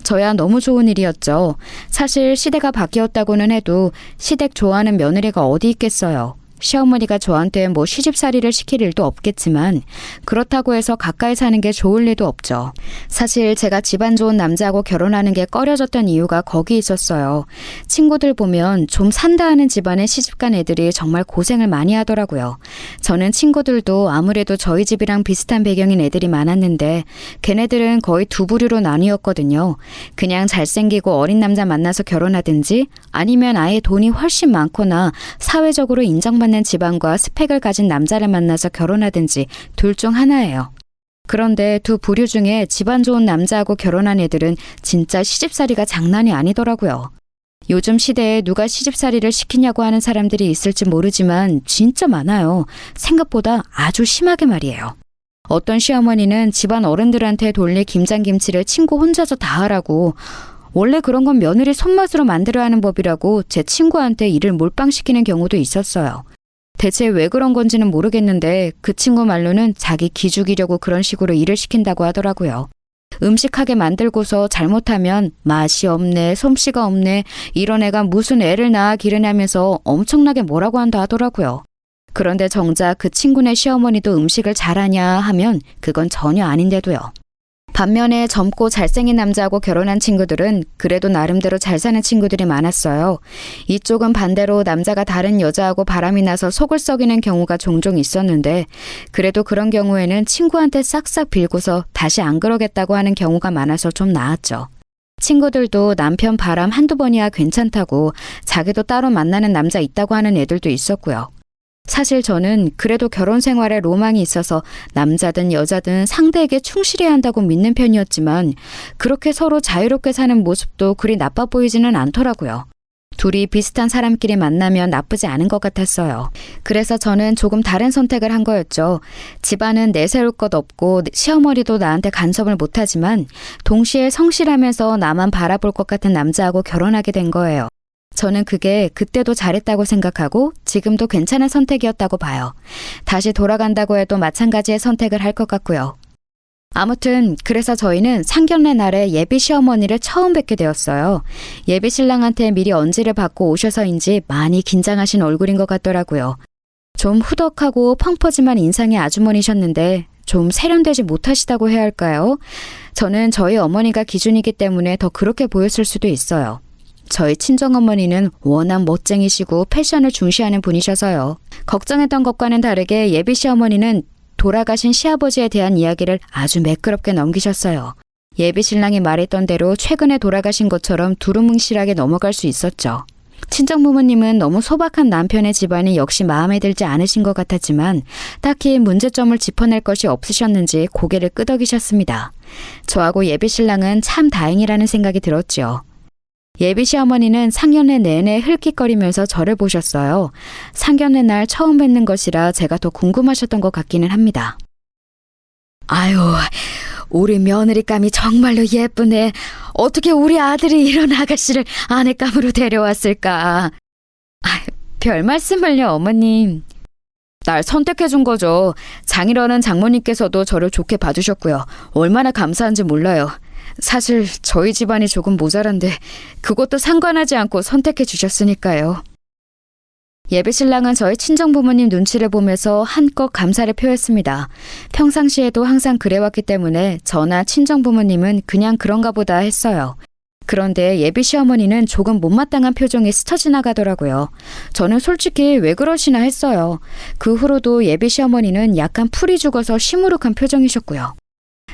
저야 너무 좋은 일이었죠. 사실 시대가 바뀌었다고는 해도 시댁 좋아하는 며느리가 어디 있겠어요. 시어머니가 저한테 뭐 시집살이를 시킬 일도 없겠지만 그렇다고 해서 가까이 사는 게 좋을 리도 없죠. 사실 제가 집안 좋은 남자하고 결혼하는 게 꺼려졌던 이유가 거기 있었어요. 친구들 보면 좀 산다 하는 집안에 시집간 애들이 정말 고생을 많이 하더라고요. 저는 친구들도 아무래도 저희 집이랑 비슷한 배경인 애들이 많았는데 걔네들은 거의 두 부류로 나뉘었거든요. 그냥 잘생기고 어린 남자 만나서 결혼하든지 아니면 아예 돈이 훨씬 많거나 사회적으로 인정받는 집안과 스펙을 가진 남자를 만나서 결혼하든지 둘 중 하나예요. 그런데 두 부류 중에 집안 좋은 남자하고 결혼한 애들은 진짜 시집살이가 장난이 아니더라고요. 요즘 시대에 누가 시집살이를 시키냐고 하는 사람들이 있을지 모르지만 진짜 많아요. 생각보다 아주 심하게 말이에요. 어떤 시어머니는 집안 어른들한테 돌릴 김장김치를 친구 혼자서 다 하라고, 원래 그런 건 며느리 손맛으로 만들어야 하는 법이라고 제 친구한테 일을 몰빵시키는 경우도 있었어요. 대체 왜 그런 건지는 모르겠는데 그 친구 말로는 자기 기죽이려고 그런 식으로 일을 시킨다고 하더라고요. 음식하게 만들고서 잘못하면 맛이 없네, 솜씨가 없네, 이런 애가 무슨 애를 낳아 기르냐면서 엄청나게 뭐라고 한다 하더라고요. 그런데 정작 그 친구네 시어머니도 음식을 잘하냐 하면 그건 전혀 아닌데도요. 반면에 젊고 잘생긴 남자하고 결혼한 친구들은 그래도 나름대로 잘 사는 친구들이 많았어요. 이쪽은 반대로 남자가 다른 여자하고 바람이 나서 속을 썩이는 경우가 종종 있었는데 그래도 그런 경우에는 친구한테 싹싹 빌고서 다시 안 그러겠다고 하는 경우가 많아서 좀 나았죠. 친구들도 남편 바람 한두 번이야 괜찮다고 자기도 따로 만나는 남자 있다고 하는 애들도 있었고요. 사실 저는 그래도 결혼 생활에 로망이 있어서 남자든 여자든 상대에게 충실해야 한다고 믿는 편이었지만 그렇게 서로 자유롭게 사는 모습도 그리 나빠 보이지는 않더라고요. 둘이 비슷한 사람끼리 만나면 나쁘지 않은 것 같았어요. 그래서 저는 조금 다른 선택을 한 거였죠. 집안은 내세울 것 없고 시어머니도 나한테 간섭을 못하지만 동시에 성실하면서 나만 바라볼 것 같은 남자하고 결혼하게 된 거예요. 저는 그게 그때도 잘했다고 생각하고 지금도 괜찮은 선택이었다고 봐요. 다시 돌아간다고 해도 마찬가지의 선택을 할 것 같고요. 아무튼 그래서 저희는 상견례 날에 예비 시어머니를 처음 뵙게 되었어요. 예비 신랑한테 미리 언지를 받고 오셔서인지 많이 긴장하신 얼굴인 것 같더라고요. 좀 후덕하고 펑퍼짐한 인상의 아주머니셨는데 좀 세련되지 못하시다고 해야 할까요? 저는 저희 어머니가 기준이기 때문에 더 그렇게 보였을 수도 있어요. 저희 친정어머니는 워낙 멋쟁이시고 패션을 중시하는 분이셔서요. 걱정했던 것과는 다르게 예비 시어머니는 돌아가신 시아버지에 대한 이야기를 아주 매끄럽게 넘기셨어요. 예비 신랑이 말했던 대로 최근에 돌아가신 것처럼 두루뭉실하게 넘어갈 수 있었죠. 친정부모님은 너무 소박한 남편의 집안이 역시 마음에 들지 않으신 것 같았지만 딱히 문제점을 짚어낼 것이 없으셨는지 고개를 끄덕이셨습니다. 저하고 예비 신랑은 참 다행이라는 생각이 들었죠. 예비 시어머니는 상견례 내내 흘낏거리면서 저를 보셨어요. 상견례 날 처음 뵙는 것이라 제가 더 궁금하셨던 것 같기는 합니다. 아유, 우리 며느리감이 정말로 예쁘네. 어떻게 우리 아들이 이런 아가씨를 아내감으로 데려왔을까? 별 말씀을요, 어머님. 날 선택해준 거죠. 장인어른 장모님께서도 저를 좋게 봐주셨고요. 얼마나 감사한지 몰라요. 사실 저희 집안이 조금 모자란데 그것도 상관하지 않고 선택해 주셨으니까요. 예비 신랑은 저희 친정부모님 눈치를 보면서 한껏 감사를 표했습니다. 평상시에도 항상 그래왔기 때문에 저나 친정부모님은 그냥 그런가 보다 했어요. 그런데 예비 시어머니는 조금 못마땅한 표정이 스쳐 지나가더라고요. 저는 솔직히 왜 그러시나 했어요. 그 후로도 예비 시어머니는 약간 풀이 죽어서 시무룩한 표정이셨고요.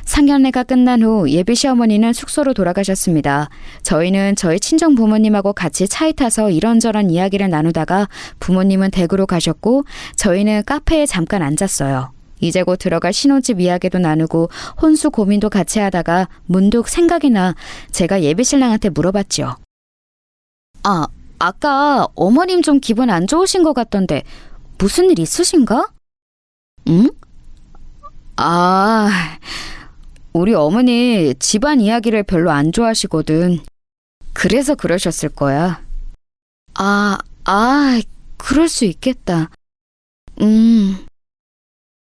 상견례가 끝난 후 예비 시어머니는 숙소로 돌아가셨습니다. 저희는 저희 친정 부모님하고 같이 차에 타서 이런저런 이야기를 나누다가 부모님은 댁으로 가셨고 저희는 카페에 잠깐 앉았어요. 이제 곧 들어갈 신혼집 이야기도 나누고 혼수 고민도 같이 하다가 문득 생각이 나 제가 예비 신랑한테 물어봤죠. 아까 어머님 좀 기분 안 좋으신 것 같던데 무슨 일 있으신가? 응? 우리 어머니 집안 이야기를 별로 안 좋아하시거든. 그래서 그러셨을 거야. 그럴 수 있겠다.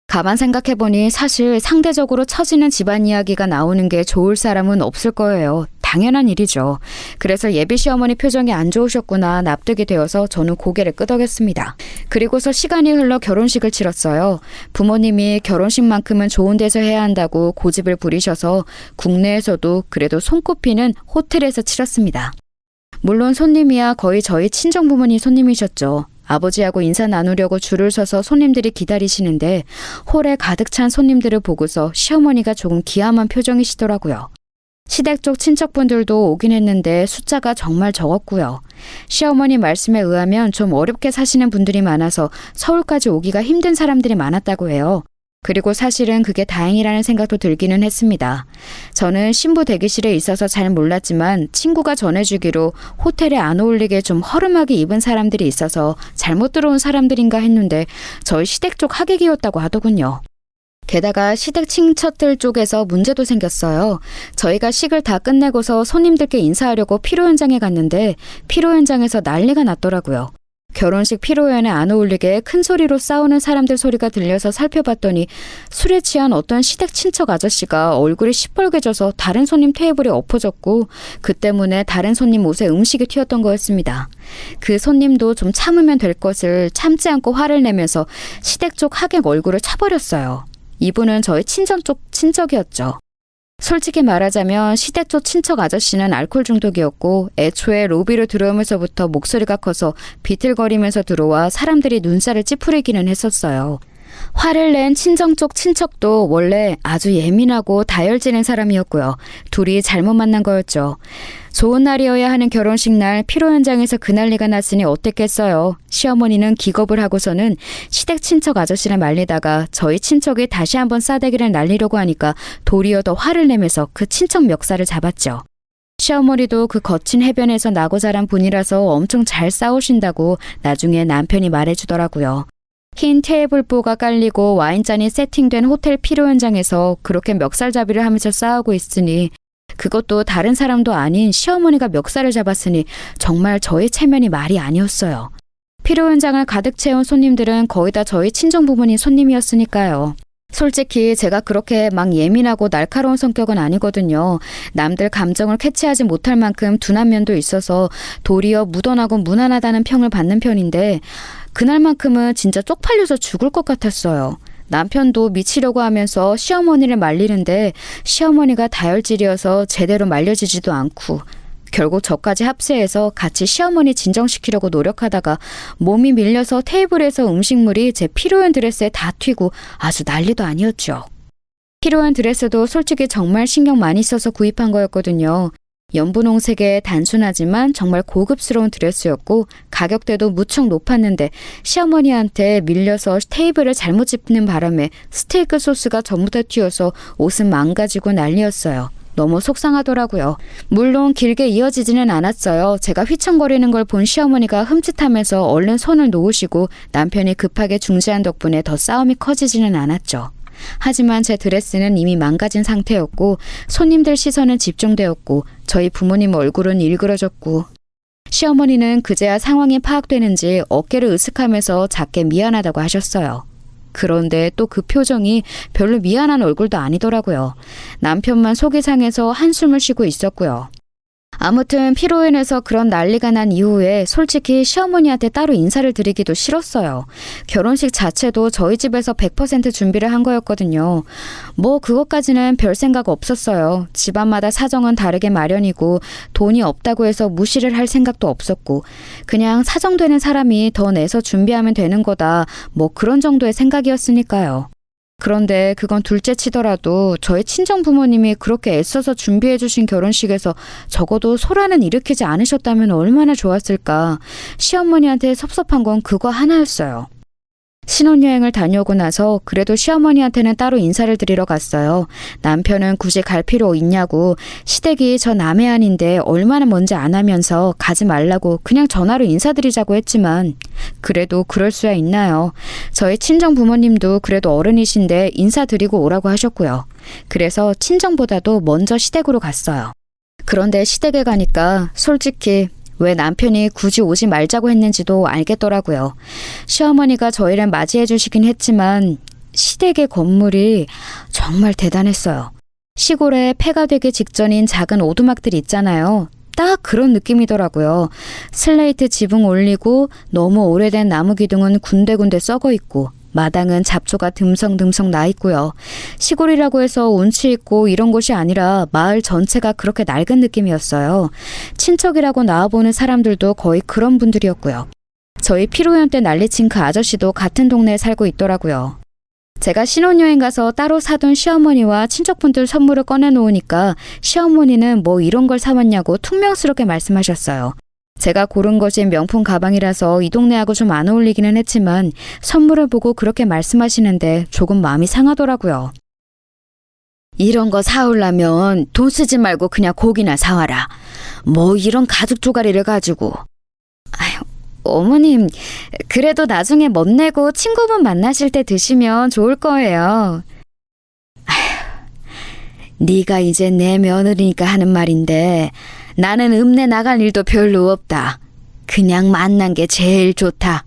가만 생각해보니 사실 상대적으로 처지는 집안 이야기가 나오는 게 좋을 사람은 없을 거예요. 당연한 일이죠. 그래서 예비 시어머니 표정이 안 좋으셨구나 납득이 되어서 저는 고개를 끄덕였습니다. 그리고서 시간이 흘러 결혼식을 치렀어요. 부모님이 결혼식만큼은 좋은 데서 해야 한다고 고집을 부리셔서 국내에서도 그래도 손꼽히는 호텔에서 치렀습니다. 물론 손님이야 거의 저희 친정부모님 손님이셨죠. 아버지하고 인사 나누려고 줄을 서서 손님들이 기다리시는데 홀에 가득 찬 손님들을 보고서 시어머니가 조금 기함한 표정이시더라고요. 시댁 쪽 친척분들도 오긴 했는데 숫자가 정말 적었고요. 시어머니 말씀에 의하면 좀 어렵게 사시는 분들이 많아서 서울까지 오기가 힘든 사람들이 많았다고 해요. 그리고 사실은 그게 다행이라는 생각도 들기는 했습니다. 저는 신부 대기실에 있어서 잘 몰랐지만 친구가 전해주기로 호텔에 안 어울리게 좀 허름하게 입은 사람들이 있어서 잘못 들어온 사람들인가 했는데 저희 시댁 쪽 하객이었다고 하더군요. 게다가 시댁 친척들 쪽에서 문제도 생겼어요. 저희가 식을 다 끝내고서 손님들께 인사하려고 피로연장에 갔는데 피로연장에서 난리가 났더라고요. 결혼식 피로연에 안 어울리게 큰 소리로 싸우는 사람들 소리가 들려서 살펴봤더니 술에 취한 어떤 시댁 친척 아저씨가 얼굴이 시뻘개져서 다른 손님 테이블에 엎어졌고 그 때문에 다른 손님 옷에 음식이 튀었던 거였습니다. 그 손님도 좀 참으면 될 것을 참지 않고 화를 내면서 시댁 쪽 하객 얼굴을 차버렸어요. 이분은 저희 친정 쪽 친척이었죠. 솔직히 말하자면 시댁 쪽 친척 아저씨는 알코올 중독이었고 애초에 로비로 들어오면서부터 목소리가 커서 비틀거리면서 들어와 사람들이 눈살을 찌푸리기는 했었어요. 화를 낸 친정 쪽 친척도 원래 아주 예민하고 다혈질인 사람이었고요. 둘이 잘못 만난 거였죠. 좋은 날이어야 하는 결혼식 날 피로 현장에서 그 난리가 났으니 어땠겠어요. 시어머니는 기겁을 하고서는 시댁 친척 아저씨를 말리다가 저희 친척이 다시 한번 싸대기를 날리려고 하니까 도리어 더 화를 내면서 그 친척 멱살을 잡았죠. 시어머니도 그 거친 해변에서 나고 자란 분이라서 엄청 잘 싸우신다고 나중에 남편이 말해주더라고요. 흰 테이블보가 깔리고 와인잔이 세팅된 호텔 피로 현장에서 그렇게 멱살잡이를 하면서 싸우고 있으니 그것도 다른 사람도 아닌 시어머니가 멱살을 잡았으니 정말 저희 체면이 말이 아니었어요. 피로 현장을 가득 채운 손님들은 거의 다 저희 친정부모님 손님이었으니까요. 솔직히 제가 그렇게 막 예민하고 날카로운 성격은 아니거든요. 남들 감정을 캐치하지 못할 만큼 둔한 면도 있어서 도리어 무던하고 무난하다는 평을 받는 편인데 그날만큼은 진짜 쪽팔려서 죽을 것 같았어요. 남편도 미치려고 하면서 시어머니를 말리는데 시어머니가 다혈질이어서 제대로 말려지지도 않고 결국 저까지 합세해서 같이 시어머니 진정시키려고 노력하다가 몸이 밀려서 테이블에서 음식물이 제 피로연 드레스에 다 튀고 아주 난리도 아니었죠. 피로연 드레스도 솔직히 정말 신경 많이 써서 구입한 거였거든요. 연분홍색의 단순하지만 정말 고급스러운 드레스였고 가격대도 무척 높았는데 시어머니한테 밀려서 테이블을 잘못 짚는 바람에 스테이크 소스가 전부 다 튀어서 옷은 망가지고 난리였어요. 너무 속상하더라고요. 물론 길게 이어지지는 않았어요. 제가 휘청거리는 걸 본 시어머니가 흠칫하면서 얼른 손을 놓으시고 남편이 급하게 중지한 덕분에 더 싸움이 커지지는 않았죠. 하지만 제 드레스는 이미 망가진 상태였고 손님들 시선은 집중되었고 저희 부모님 얼굴은 일그러졌고 시어머니는 그제야 상황이 파악되는지 어깨를 으쓱하면서 작게 미안하다고 하셨어요. 그런데 또 그 표정이 별로 미안한 얼굴도 아니더라고요. 남편만 속이 상해서 한숨을 쉬고 있었고요. 아무튼 피로연에서 그런 난리가 난 이후에 솔직히 시어머니한테 따로 인사를 드리기도 싫었어요. 결혼식 자체도 저희 집에서 100% 준비를 한 거였거든요. 뭐 그것까지는 별 생각 없었어요. 집안마다 사정은 다르게 마련이고 돈이 없다고 해서 무시를 할 생각도 없었고 그냥 사정되는 사람이 더 내서 준비하면 되는 거다 뭐 그런 정도의 생각이었으니까요. 그런데 그건 둘째 치더라도 저희 친정 부모님이 그렇게 애써서 준비해 주신 결혼식에서 적어도 소란은 일으키지 않으셨다면 얼마나 좋았을까. 시어머니한테 섭섭한 건 그거 하나였어요. 신혼여행을 다녀오고 나서 그래도 시어머니한테는 따로 인사를 드리러 갔어요. 남편은 굳이 갈 필요 있냐고 시댁이 저 남해 안인데 얼마나 먼지 안 하면서 가지 말라고 그냥 전화로 인사드리자고 했지만 그래도 그럴 수야 있나요. 저희 친정 부모님도 그래도 어른이신데 인사드리고 오라고 하셨고요. 그래서 친정보다도 먼저 시댁으로 갔어요. 그런데 시댁에 가니까 솔직히 왜 남편이 굳이 오지 말자고 했는지도 알겠더라고요. 시어머니가 저희를 맞이해 주시긴 했지만 시댁의 건물이 정말 대단했어요. 시골에 폐가 되기 직전인 작은 오두막들 있잖아요. 딱 그런 느낌이더라고요. 슬레이트 지붕 올리고 너무 오래된 나무 기둥은 군데군데 썩어 있고 마당은 잡초가 듬성듬성 나 있고요. 시골이라고 해서 운치 있고 이런 곳이 아니라 마을 전체가 그렇게 낡은 느낌이었어요. 친척이라고 나와보는 사람들도 거의 그런 분들이었고요. 저희 피로연 때 난리친 그 아저씨도 같은 동네에 살고 있더라고요. 제가 신혼여행 가서 따로 사둔 시어머니와 친척분들 선물을 꺼내놓으니까 시어머니는 뭐 이런 걸 사왔냐고 퉁명스럽게 말씀하셨어요. 제가 고른 것이 명품 가방이라서 이 동네하고 좀 안 어울리기는 했지만 선물을 보고 그렇게 말씀하시는데 조금 마음이 상하더라고요. 이런 거 사오려면 돈 쓰지 말고 그냥 고기나 사와라. 뭐 이런 가죽 조가리를 가지고. 아휴, 어머님, 그래도 나중에 멋내고 친구분 만나실 때 드시면 좋을 거예요. 아휴, 네가 이제 내 며느리니까 하는 말인데 나는 읍내 나갈 일도 별로 없다. 그냥 만난 게 제일 좋다.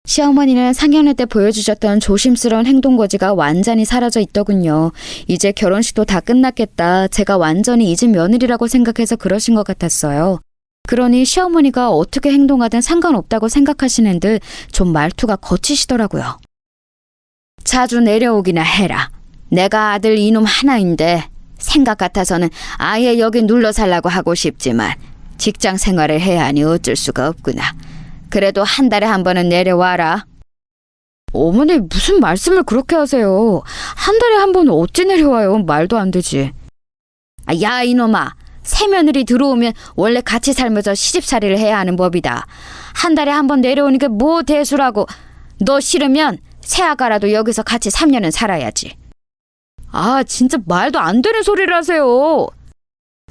시어머니는 상견례 때 보여주셨던 조심스러운 행동거지가 완전히 사라져 있더군요. 이제 결혼식도 다 끝났겠다. 제가 완전히 잊은 며느리라고 생각해서 그러신 것 같았어요. 그러니 시어머니가 어떻게 행동하든 상관없다고 생각하시는 듯 좀 말투가 거치시더라고요. 자주 내려오기나 해라. 내가 아들 이놈 하나인데 생각 같아서는 아예 여기 눌러 살라고 하고 싶지만 직장 생활을 해야 하니 어쩔 수가 없구나. 그래도 한 달에 한 번은 내려와라. 어머니 무슨 말씀을 그렇게 하세요. 한 달에 한 번은 어찌 내려와요. 말도 안 되지. 야 이놈아. 새 며느리 들어오면 원래 같이 살면서 시집살이를 해야 하는 법이다. 한 달에 한 번 내려오는 게 뭐 대수라고. 너 싫으면 새아가라도 여기서 같이 3년은 살아야지. 아 진짜 말도 안 되는 소리를 하세요.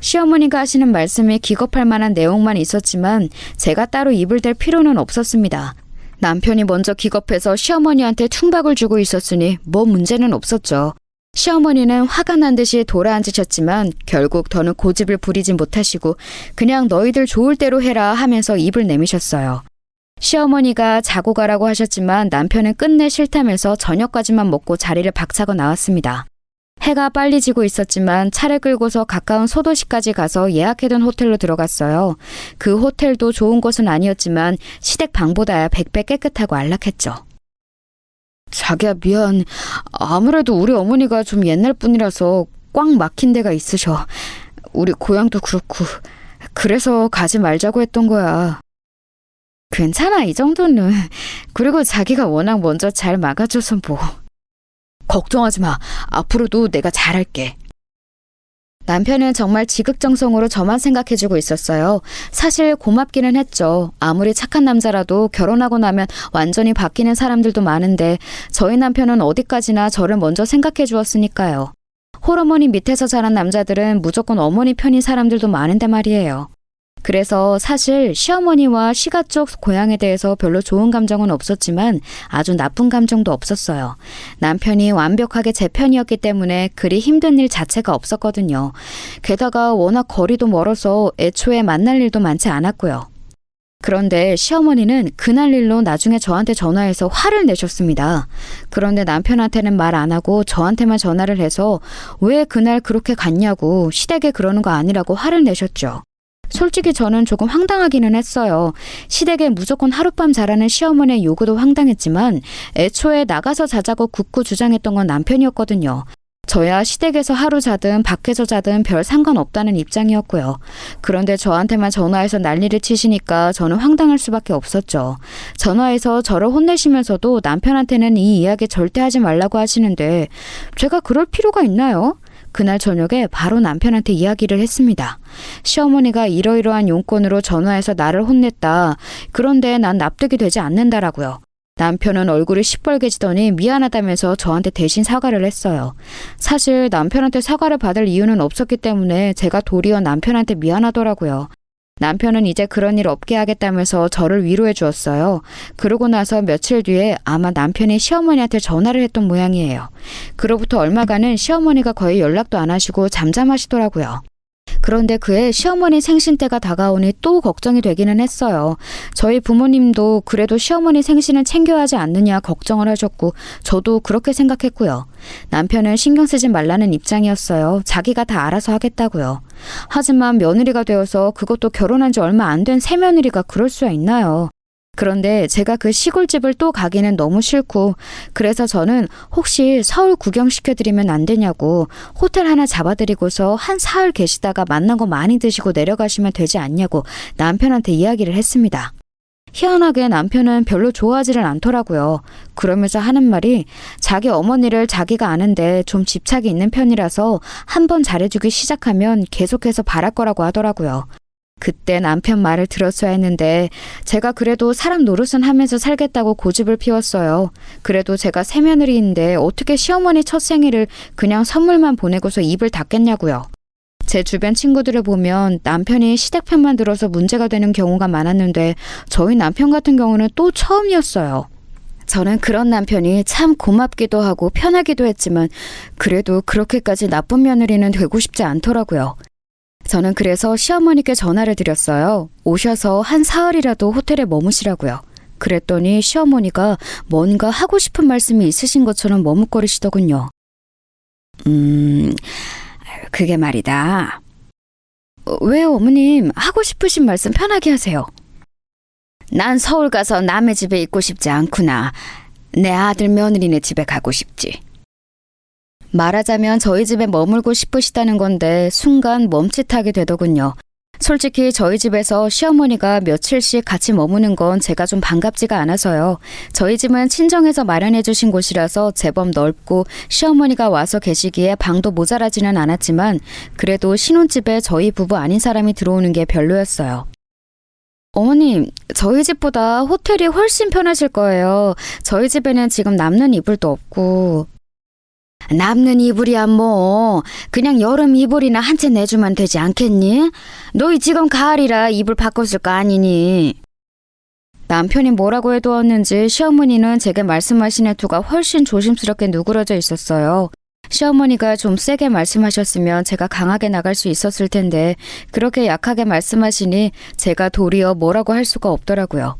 시어머니가 하시는 말씀에 기겁할 만한 내용만 있었지만 제가 따로 입을 댈 필요는 없었습니다. 남편이 먼저 기겁해서 시어머니한테 퉁박을 주고 있었으니 뭐 문제는 없었죠. 시어머니는 화가 난 듯이 돌아앉으셨지만 결국 더는 고집을 부리지 못하시고 그냥 너희들 좋을 대로 해라 하면서 입을 내미셨어요. 시어머니가 자고 가라고 하셨지만 남편은 끝내 싫다면서 저녁까지만 먹고 자리를 박차고 나왔습니다. 해가 빨리 지고 있었지만 차를 끌고서 가까운 소도시까지 가서 예약해둔 호텔로 들어갔어요. 그 호텔도 좋은 곳은 아니었지만 시댁 방보다야 100배 깨끗하고 안락했죠. 자기야 미안. 아무래도 우리 어머니가 좀 옛날 분이라서 꽉 막힌 데가 있으셔. 우리 고향도 그렇고 그래서 가지 말자고 했던 거야. 괜찮아 이 정도는. 그리고 자기가 워낙 먼저 잘 막아줘서 뭐. 걱정하지 마. 앞으로도 내가 잘할게. 남편은 정말 지극정성으로 저만 생각해주고 있었어요. 사실 고맙기는 했죠. 아무리 착한 남자라도 결혼하고 나면 완전히 바뀌는 사람들도 많은데 저희 남편은 어디까지나 저를 먼저 생각해 주었으니까요. 홀어머니 밑에서 자란 남자들은 무조건 어머니 편인 사람들도 많은데 말이에요. 그래서 사실 시어머니와 시가 쪽 고향에 대해서 별로 좋은 감정은 없었지만 아주 나쁜 감정도 없었어요. 남편이 완벽하게 제 편이었기 때문에 그리 힘든 일 자체가 없었거든요. 게다가 워낙 거리도 멀어서 애초에 만날 일도 많지 않았고요. 그런데 시어머니는 그날 일로 나중에 저한테 전화해서 화를 내셨습니다. 그런데 남편한테는 말 안 하고 저한테만 전화를 해서 왜 그날 그렇게 갔냐고 시댁에 그러는 거 아니라고 화를 내셨죠. 솔직히 저는 조금 황당하기는 했어요. 시댁에 무조건 하룻밤 자라는 시어머니의 요구도 황당했지만 애초에 나가서 자자고 굳고 주장했던 건 남편이었거든요. 저야 시댁에서 하루 자든 밖에서 자든 별 상관없다는 입장이었고요. 그런데 저한테만 전화해서 난리를 치시니까 저는 황당할 수밖에 없었죠. 전화해서 저를 혼내시면서도 남편한테는 이 이야기 절대 하지 말라고 하시는데 제가 그럴 필요가 있나요? 그날 저녁에 바로 남편한테 이야기를 했습니다. 시어머니가 이러이러한 용건으로 전화해서 나를 혼냈다. 그런데 난 납득이 되지 않는다라고요. 남편은 얼굴이 시뻘개지더니 미안하다면서 저한테 대신 사과를 했어요. 사실 남편한테 사과를 받을 이유는 없었기 때문에 제가 도리어 남편한테 미안하더라고요. 남편은 이제 그런 일 없게 하겠다면서 저를 위로해 주었어요. 그러고 나서 며칠 뒤에 아마 남편이 시어머니한테 전화를 했던 모양이에요. 그로부터 얼마간은 시어머니가 거의 연락도 안 하시고 잠잠하시더라고요. 그런데 그해 시어머니 생신 때가 다가오니 또 걱정이 되기는 했어요. 저희 부모님도 그래도 시어머니 생신은 챙겨야 하지 않느냐 걱정을 하셨고 저도 그렇게 생각했고요. 남편은 신경 쓰지 말라는 입장이었어요. 자기가 다 알아서 하겠다고요. 하지만 며느리가 되어서 그것도 결혼한 지 얼마 안 된 새며느리가 그럴 수야 있나요? 그런데 제가 그 시골집을 또 가기는 너무 싫고 그래서 저는 혹시 서울 구경시켜드리면 안 되냐고 호텔 하나 잡아드리고서 한 사흘 계시다가 맛난 거 많이 드시고 내려가시면 되지 않냐고 남편한테 이야기를 했습니다. 희한하게 남편은 별로 좋아하지를 않더라고요. 그러면서 하는 말이 자기 어머니를 자기가 아는데 좀 집착이 있는 편이라서 한번 잘해주기 시작하면 계속해서 바랄 거라고 하더라고요. 그때 남편 말을 들었어야 했는데 제가 그래도 사람 노릇은 하면서 살겠다고 고집을 피웠어요. 그래도 제가 새며느리인데 어떻게 시어머니 첫 생일을 그냥 선물만 보내고서 입을 닫겠냐고요. 제 주변 친구들을 보면 남편이 시댁 편만 들어서 문제가 되는 경우가 많았는데 저희 남편 같은 경우는 또 처음이었어요. 저는 그런 남편이 참 고맙기도 하고 편하기도 했지만 그래도 그렇게까지 나쁜 며느리는 되고 싶지 않더라고요. 저는 그래서 시어머니께 전화를 드렸어요. 오셔서 한 사흘이라도 호텔에 머무시라고요. 그랬더니 시어머니가 뭔가 하고 싶은 말씀이 있으신 것처럼 머뭇거리시더군요. 그게 말이다. 왜요, 어머님? 하고 싶으신 말씀 편하게 하세요. 난 서울 가서 남의 집에 있고 싶지 않구나. 내 아들 며느리네 집에 가고 싶지. 말하자면 저희 집에 머물고 싶으시다는 건데 순간 멈칫하게 되더군요. 솔직히 저희 집에서 시어머니가 며칠씩 같이 머무는 건 제가 좀 반갑지가 않아서요. 저희 집은 친정에서 마련해 주신 곳이라서 제법 넓고 시어머니가 와서 계시기에 방도 모자라지는 않았지만 그래도 신혼집에 저희 부부 아닌 사람이 들어오는 게 별로였어요. 어머님, 저희 집보다 호텔이 훨씬 편하실 거예요. 저희 집에는 지금 남는 이불도 없고. 남는 이불이야 뭐 그냥 여름 이불이나 한 채 내주면 되지 않겠니? 너희 지금 가을이라 이불 바꿨을 거 아니니? 남편이 뭐라고 해두었는지 시어머니는 제게 말씀하신 투가 훨씬 조심스럽게 누그러져 있었어요. 시어머니가 좀 세게 말씀하셨으면 제가 강하게 나갈 수 있었을 텐데 그렇게 약하게 말씀하시니 제가 도리어 뭐라고 할 수가 없더라고요.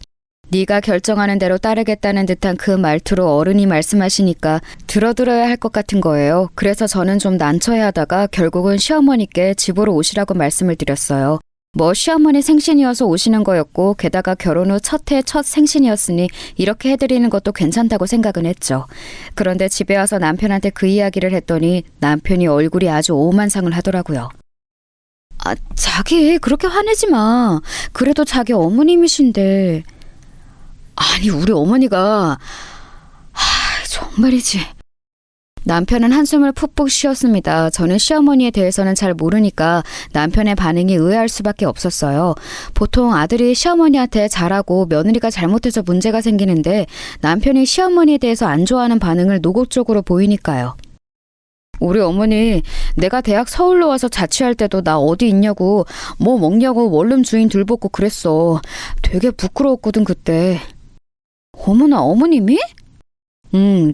네가 결정하는 대로 따르겠다는 듯한 그 말투로 어른이 말씀하시니까 들어야 할 것 같은 거예요. 그래서 저는 좀 난처해하다가 결국은 시어머니께 집으로 오시라고 말씀을 드렸어요. 뭐 시어머니 생신이어서 오시는 거였고 게다가 결혼 후 첫 해 첫 생신이었으니 이렇게 해드리는 것도 괜찮다고 생각은 했죠. 그런데 집에 와서 남편한테 그 이야기를 했더니 남편이 얼굴이 아주 오만상을 하더라고요. 자기 그렇게 화내지 마. 그래도 자기 어머님이신데. 아니 우리 어머니가 정말이지. 남편은 한숨을 푹푹 쉬었습니다. 저는 시어머니에 대해서는 잘 모르니까 남편의 반응이 의아할 수밖에 없었어요. 보통 아들이 시어머니한테 잘하고 며느리가 잘못해서 문제가 생기는데 남편이 시어머니에 대해서 안 좋아하는 반응을 노골적으로 보이니까요. 우리 어머니 내가 대학 서울로 와서 자취할 때도 나 어디 있냐고 뭐 먹냐고 원룸 주인 들볶고 그랬어. 되게 부끄러웠거든 그때. 어머나 어머님이?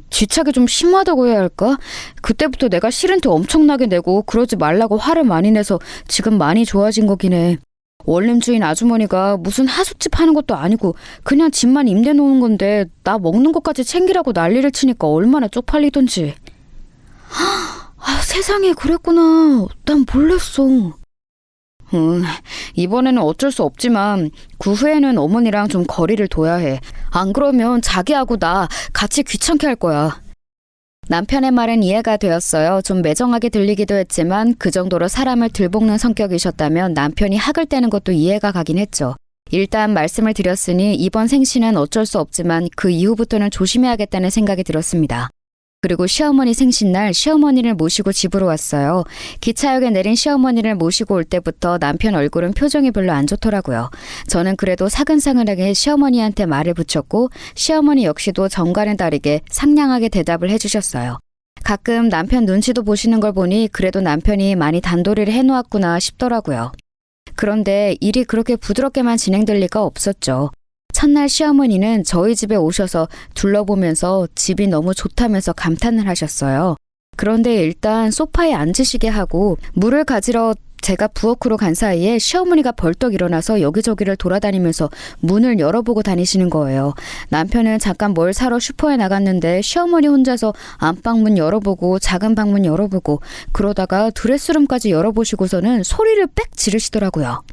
집착이 좀 심하다고 해야 할까? 그때부터 내가 싫은 티 엄청나게 내고 그러지 말라고 화를 많이 내서 지금 많이 좋아진 거긴 해. 원룸 주인 아주머니가 무슨 하숙집 하는 것도 아니고 그냥 집만 임대 놓은 건데 나 먹는 것까지 챙기라고 난리를 치니까 얼마나 쪽팔리던지. 세상에 그랬구나. 난 몰랐어. 이번에는 어쩔 수 없지만 그 후에는 어머니랑 좀 거리를 둬야 해. 안 그러면 자기하고 나 같이 귀찮게 할 거야. 남편의 말은 이해가 되었어요. 좀 매정하게 들리기도 했지만 그 정도로 사람을 들볶는 성격이셨다면 남편이 학을 떼는 것도 이해가 가긴 했죠. 일단 말씀을 드렸으니 이번 생신은 어쩔 수 없지만 그 이후부터는 조심해야겠다는 생각이 들었습니다. 그리고 시어머니 생신날 시어머니를 모시고 집으로 왔어요. 기차역에 내린 시어머니를 모시고 올 때부터 남편 얼굴은 표정이 별로 안 좋더라고요. 저는 그래도 사근사근하게 시어머니한테 말을 붙였고 시어머니 역시도 전과는 다르게 상냥하게 대답을 해주셨어요. 가끔 남편 눈치도 보시는 걸 보니 그래도 남편이 많이 단도리를 해놓았구나 싶더라고요. 그런데 일이 그렇게 부드럽게만 진행될 리가 없었죠. 첫날 시어머니는 저희 집에 오셔서 둘러보면서 집이 너무 좋다면서 감탄을 하셨어요. 그런데 일단 소파에 앉으시게 하고 물을 가지러 제가 부엌으로 간 사이에 시어머니가 벌떡 일어나서 여기저기를 돌아다니면서 문을 열어보고 다니시는 거예요. 남편은 잠깐 뭘 사러 슈퍼에 나갔는데 시어머니 혼자서 안방문 열어보고 작은 방문 열어보고 그러다가 드레스룸까지 열어보시고서는 소리를 빽 지르시더라고요.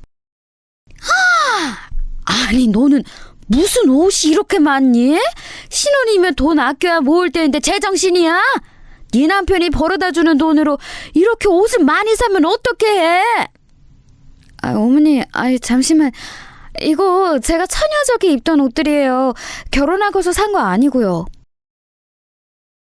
아니 너는 무슨 옷이 이렇게 많니? 신혼이면 돈 아껴야 모을 때인데 제정신이야? 네 남편이 벌어다 주는 돈으로 이렇게 옷을 많이 사면 어떻게 해? 어머니, 잠시만. 이거 제가 처녀적이 입던 옷들이에요. 결혼하고서 산 거 아니고요.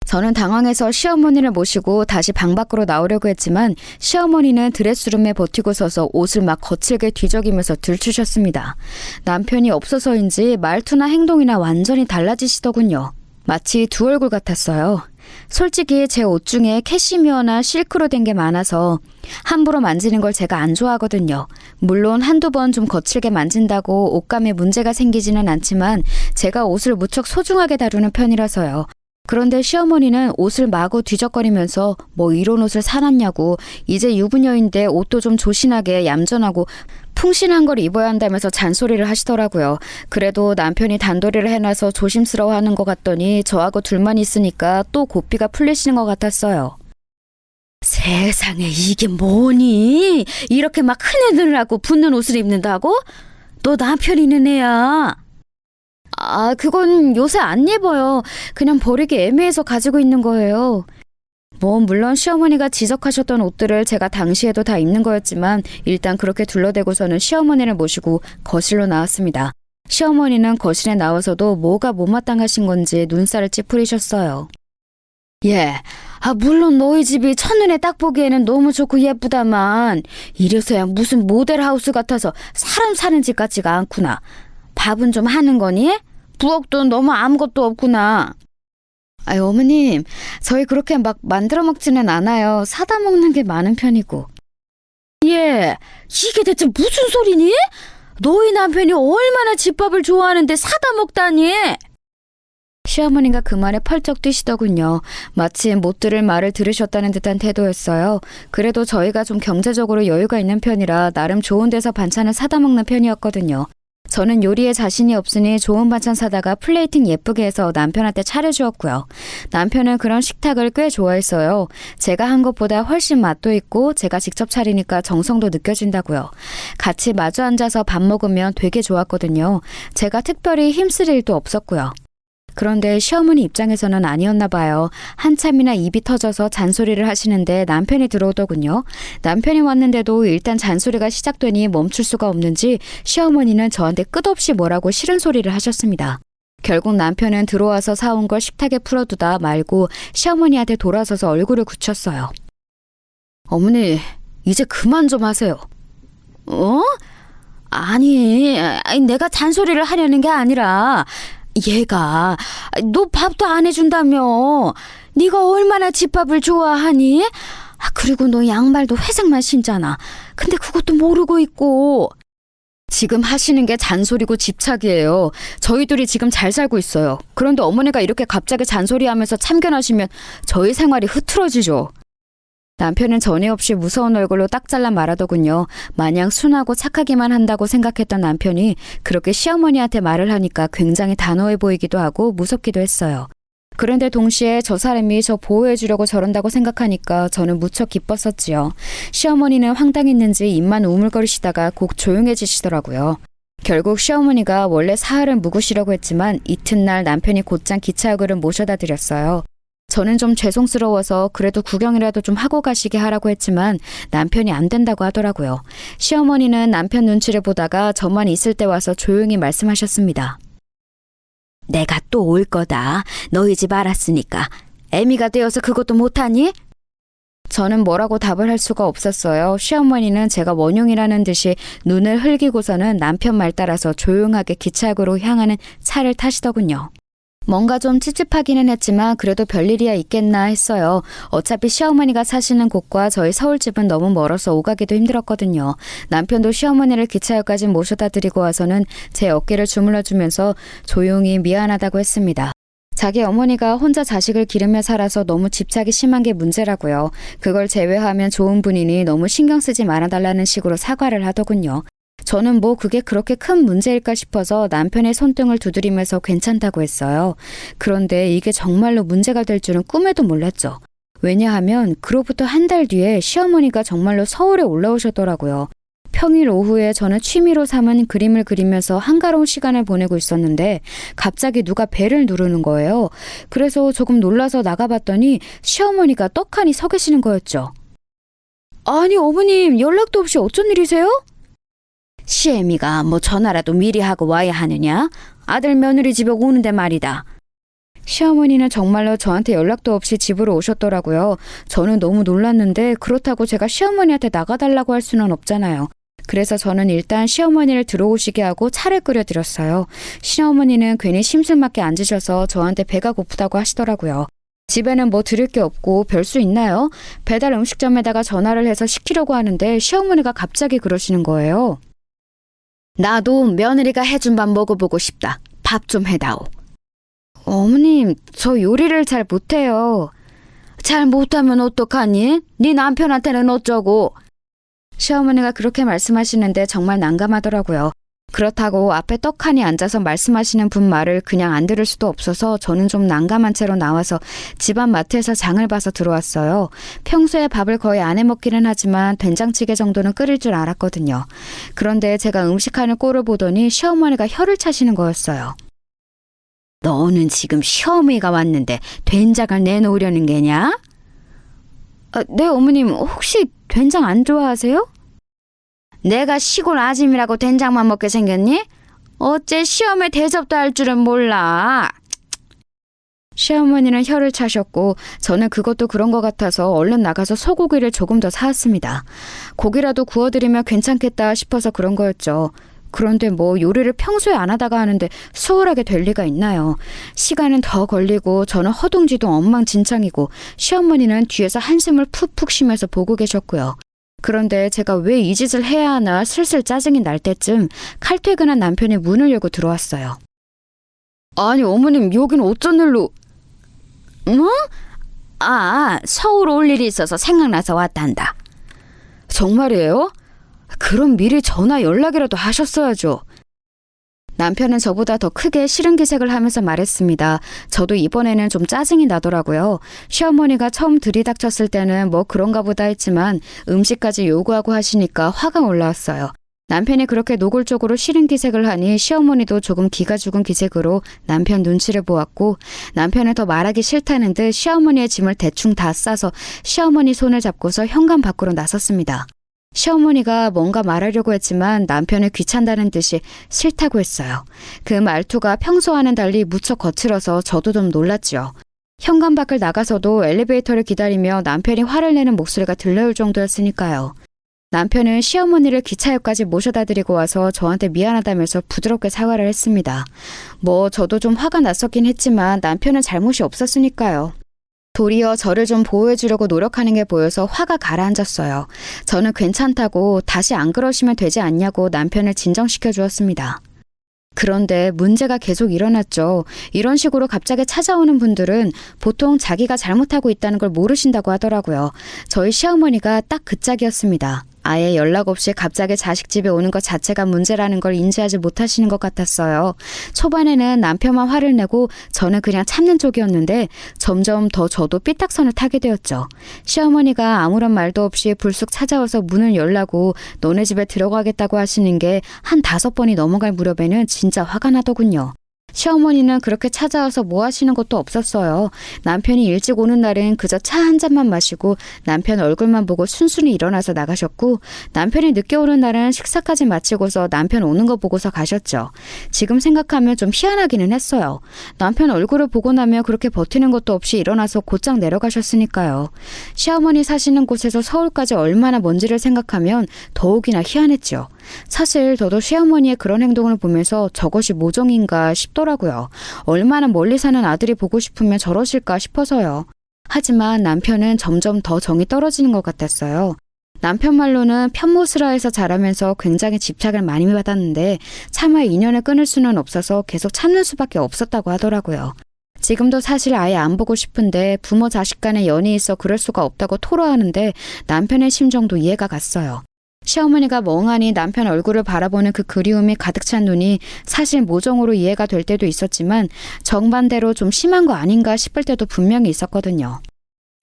저는 당황해서 시어머니를 모시고 다시 방 밖으로 나오려고 했지만 시어머니는 드레스룸에 버티고 서서 옷을 막 거칠게 뒤적이면서 들추셨습니다. 남편이 없어서인지 말투나 행동이나 완전히 달라지시더군요. 마치 두 얼굴 같았어요. 솔직히 제 옷 중에 캐시미어나 실크로 된 게 많아서 함부로 만지는 걸 제가 안 좋아하거든요. 물론 한두 번 좀 거칠게 만진다고 옷감에 문제가 생기지는 않지만 제가 옷을 무척 소중하게 다루는 편이라서요. 그런데 시어머니는 옷을 마구 뒤적거리면서 뭐 이런 옷을 사놨냐고, 이제 유부녀인데 옷도 좀 조신하게 얌전하고 풍신한 걸 입어야 한다면서 잔소리를 하시더라고요. 그래도 남편이 단도리를 해놔서 조심스러워하는 것 같더니 저하고 둘만 있으니까 또 고삐가 풀리시는 것 같았어요. 세상에 이게 뭐니? 이렇게 막 큰 애들하고 붙는 옷을 입는다고? 너 남편 있는 애야. 그건 요새 안 입어요. 그냥 버리기 애매해서 가지고 있는 거예요. 물론 시어머니가 지적하셨던 옷들을 제가 당시에도 다 입는 거였지만 일단 그렇게 둘러대고서는 시어머니를 모시고 거실로 나왔습니다. 시어머니는 거실에 나와서도 뭐가 못마땅하신 건지 눈살을 찌푸리셨어요. 예, 물론 너희 집이 첫눈에 딱 보기에는 너무 좋고 예쁘다만 이래서야 무슨 모델하우스 같아서 사람 사는 집 같지가 않구나. 밥은 좀 하는 거니? 부엌도 너무 아무것도 없구나. 어머님, 저희 그렇게 막 만들어 먹지는 않아요. 사다 먹는 게 많은 편이고. 예, 이게 대체 무슨 소리니? 너희 남편이 얼마나 집밥을 좋아하는데 사다 먹다니? 시어머니가 그 말에 펄쩍 뛰시더군요. 마치 못 들을 말을 들으셨다는 듯한 태도였어요. 그래도 저희가 좀 경제적으로 여유가 있는 편이라 나름 좋은 데서 반찬을 사다 먹는 편이었거든요. 저는 요리에 자신이 없으니 좋은 반찬 사다가 플레이팅 예쁘게 해서 남편한테 차려주었고요. 남편은 그런 식탁을 꽤 좋아했어요. 제가 한 것보다 훨씬 맛도 있고 제가 직접 차리니까 정성도 느껴진다고요. 같이 마주 앉아서 밥 먹으면 되게 좋았거든요. 제가 특별히 힘쓸 일도 없었고요. 그런데 시어머니 입장에서는 아니었나 봐요. 한참이나 입이 터져서 잔소리를 하시는데 남편이 들어오더군요. 남편이 왔는데도 일단 잔소리가 시작되니 멈출 수가 없는지 시어머니는 저한테 끝없이 뭐라고 싫은 소리를 하셨습니다. 결국 남편은 들어와서 사온 걸 식탁에 풀어두다 말고 시어머니한테 돌아서서 얼굴을 굳혔어요. 어머니, 이제 그만 좀 하세요. 아니, 내가 잔소리를 하려는 게 아니라 얘가 너 밥도 안 해준다며. 네가 얼마나 집밥을 좋아하니? 그리고 너 양말도 회색만 신잖아. 근데 그것도 모르고 있고. 지금 하시는 게 잔소리고 집착이에요. 저희들이 지금 잘 살고 있어요. 그런데 어머니가 이렇게 갑자기 잔소리하면서 참견하시면 저희 생활이 흐트러지죠. 남편은 전에 없이 무서운 얼굴로 딱 잘라 말하더군요. 마냥 순하고 착하기만 한다고 생각했던 남편이 그렇게 시어머니한테 말을 하니까 굉장히 단호해 보이기도 하고 무섭기도 했어요. 그런데 동시에 저 사람이 저 보호해주려고 저런다고 생각하니까 저는 무척 기뻤었지요. 시어머니는 황당했는지 입만 우물거리시다가 곡 조용해지시더라고요. 결국 시어머니가 원래 사흘은 묵으시려고 했지만 이튿날 남편이 곧장 기차역으로 모셔다 드렸어요. 저는 좀 죄송스러워서 그래도 구경이라도 좀 하고 가시게 하라고 했지만 남편이 안 된다고 하더라고요. 시어머니는 남편 눈치를 보다가 저만 있을 때 와서 조용히 말씀하셨습니다. 내가 또 올 거다. 너희 집 알았으니까. 애미가 되어서 그것도 못하니? 저는 뭐라고 답을 할 수가 없었어요. 시어머니는 제가 원흉이라는 듯이 눈을 흘기고서는 남편 말 따라서 조용하게 기차역으로 향하는 차를 타시더군요. 뭔가 좀 찝찝하기는 했지만 그래도 별일이야 있겠나 했어요. 어차피 시어머니가 사시는 곳과 저희 서울집은 너무 멀어서 오가기도 힘들었거든요. 남편도 시어머니를 기차역까지 모셔다 드리고 와서는 제 어깨를 주물러주면서 조용히 미안하다고 했습니다. 자기 어머니가 혼자 자식을 기르며 살아서 너무 집착이 심한 게 문제라고요. 그걸 제외하면 좋은 분이니 너무 신경 쓰지 말아달라는 식으로 사과를 하더군요. 저는 뭐 그게 그렇게 큰 문제일까 싶어서 남편의 손등을 두드리면서 괜찮다고 했어요. 그런데 이게 정말로 문제가 될 줄은 꿈에도 몰랐죠. 왜냐하면 그로부터 한 달 뒤에 시어머니가 정말로 서울에 올라오셨더라고요. 평일 오후에 저는 취미로 삼은 그림을 그리면서 한가로운 시간을 보내고 있었는데 갑자기 누가 벨을 누르는 거예요. 그래서 조금 놀라서 나가봤더니 시어머니가 떡하니 서 계시는 거였죠. 아니 어머님, 연락도 없이 어쩐 일이세요? 시애미가 뭐 전화라도 미리 하고 와야 하느냐? 아들 며느리 집에 오는데 말이다. 시어머니는 정말로 저한테 연락도 없이 집으로 오셨더라고요. 저는 너무 놀랐는데 그렇다고 제가 시어머니한테 나가달라고 할 수는 없잖아요. 그래서 저는 일단 시어머니를 들어오시게 하고 차를 끓여드렸어요. 시어머니는 괜히 심술맞게 앉으셔서 저한테 배가 고프다고 하시더라고요. 집에는 뭐 드릴 게 없고 별 수 있나요? 배달 음식점에다가 전화를 해서 시키려고 하는데 시어머니가 갑자기 그러시는 거예요. 나도 며느리가 해준 밥 먹어보고 싶다. 밥 좀 해다오. 어머님, 저 요리를 잘 못해요. 잘 못하면 어떡하니? 네 남편한테는 어쩌고? 시어머니가 그렇게 말씀하시는데 정말 난감하더라고요. 그렇다고 앞에 떡하니 앉아서 말씀하시는 분 말을 그냥 안 들을 수도 없어서 저는 좀 난감한 채로 나와서 집안 마트에서 장을 봐서 들어왔어요. 평소에 밥을 거의 안 해먹기는 하지만 된장찌개 정도는 끓일 줄 알았거든요. 그런데 제가 음식하는 꼴을 보더니 시어머니가 혀를 차시는 거였어요. 너는 지금 시어머니가 왔는데 된장을 내놓으려는 게냐? 네 어머님, 혹시 된장 안 좋아하세요? 내가 시골 아짐이라고 된장만 먹게 생겼니? 어째 시어머니 대접도 할 줄은 몰라. 시어머니는 혀를 차셨고 저는 그것도 그런 것 같아서 얼른 나가서 소고기를 조금 더 사왔습니다. 고기라도 구워드리면 괜찮겠다 싶어서 그런 거였죠. 그런데 뭐 요리를 평소에 안 하다가 하는데 수월하게 될 리가 있나요? 시간은 더 걸리고 저는 허둥지둥 엉망진창이고 시어머니는 뒤에서 한숨을 푹푹 쉬면서 보고 계셨고요. 그런데 제가 왜 이 짓을 해야 하나 슬슬 짜증이 날 때쯤 칼퇴근한 남편이 문을 열고 들어왔어요. 아니 어머님, 여긴 어쩐 일로... 뭐? 서울 올 일이 있어서 생각나서 왔단다. 정말이에요? 그럼 미리 전화 연락이라도 하셨어야죠. 남편은 저보다 더 크게 싫은 기색을 하면서 말했습니다. 저도 이번에는 좀 짜증이 나더라고요. 시어머니가 처음 들이닥쳤을 때는 뭐 그런가 보다 했지만 음식까지 요구하고 하시니까 화가 올라왔어요. 남편이 그렇게 노골적으로 싫은 기색을 하니 시어머니도 조금 기가 죽은 기색으로 남편 눈치를 보았고 남편은 더 말하기 싫다는 듯 시어머니의 짐을 대충 다 싸서 시어머니 손을 잡고서 현관 밖으로 나섰습니다. 시어머니가 뭔가 말하려고 했지만 남편은 귀찮다는 듯이 싫다고 했어요. 그 말투가 평소와는 달리 무척 거칠어서 저도 좀 놀랐지요. 현관 밖을 나가서도 엘리베이터를 기다리며 남편이 화를 내는 목소리가 들려올 정도였으니까요. 남편은 시어머니를 기차역까지 모셔다 드리고 와서 저한테 미안하다면서 부드럽게 사과를 했습니다. 뭐 저도 좀 화가 났었긴 했지만 남편은 잘못이 없었으니까요. 도리어 저를 좀 보호해주려고 노력하는 게 보여서 화가 가라앉았어요. 저는 괜찮다고 다시 안 그러시면 되지 않냐고 남편을 진정시켜 주었습니다. 그런데 문제가 계속 일어났죠. 이런 식으로 갑자기 찾아오는 분들은 보통 자기가 잘못하고 있다는 걸 모르신다고 하더라고요. 저희 시어머니가 딱 그 짝이었습니다. 아예 연락 없이 갑자기 자식 집에 오는 것 자체가 문제라는 걸 인지하지 못하시는 것 같았어요. 초반에는 남편만 화를 내고 저는 그냥 참는 쪽이었는데 점점 더 저도 삐딱선을 타게 되었죠. 시어머니가 아무런 말도 없이 불쑥 찾아와서 문을 열라고 너네 집에 들어가겠다고 하시는 게 한 5번이 넘어갈 무렵에는 진짜 화가 나더군요. 시어머니는 그렇게 찾아와서 뭐 하시는 것도 없었어요. 남편이 일찍 오는 날은 그저 차 한 잔만 마시고 남편 얼굴만 보고 순순히 일어나서 나가셨고 남편이 늦게 오는 날은 식사까지 마치고서 남편 오는 거 보고서 가셨죠. 지금 생각하면 좀 희한하기는 했어요. 남편 얼굴을 보고 나면 그렇게 버티는 것도 없이 일어나서 곧장 내려가셨으니까요. 시어머니 사시는 곳에서 서울까지 얼마나 먼지를 생각하면 더욱이나 희한했죠. 사실 저도 시어머니의 그런 행동을 보면서 저것이 모정인가 싶더라고요. 얼마나 멀리 사는 아들이 보고 싶으면 저러실까 싶어서요. 하지만 남편은 점점 더 정이 떨어지는 것 같았어요. 남편 말로는 편모스라에서 자라면서 굉장히 집착을 많이 받았는데 차마 인연을 끊을 수는 없어서 계속 참는 수밖에 없었다고 하더라고요. 지금도 사실 아예 안 보고 싶은데 부모 자식 간의 연이 있어 그럴 수가 없다고 토로하는데 남편의 심정도 이해가 갔어요. 시어머니가 멍하니 남편 얼굴을 바라보는 그 그리움이 가득 찬 눈이 사실 모정으로 이해가 될 때도 있었지만 정반대로 좀 심한 거 아닌가 싶을 때도 분명히 있었거든요.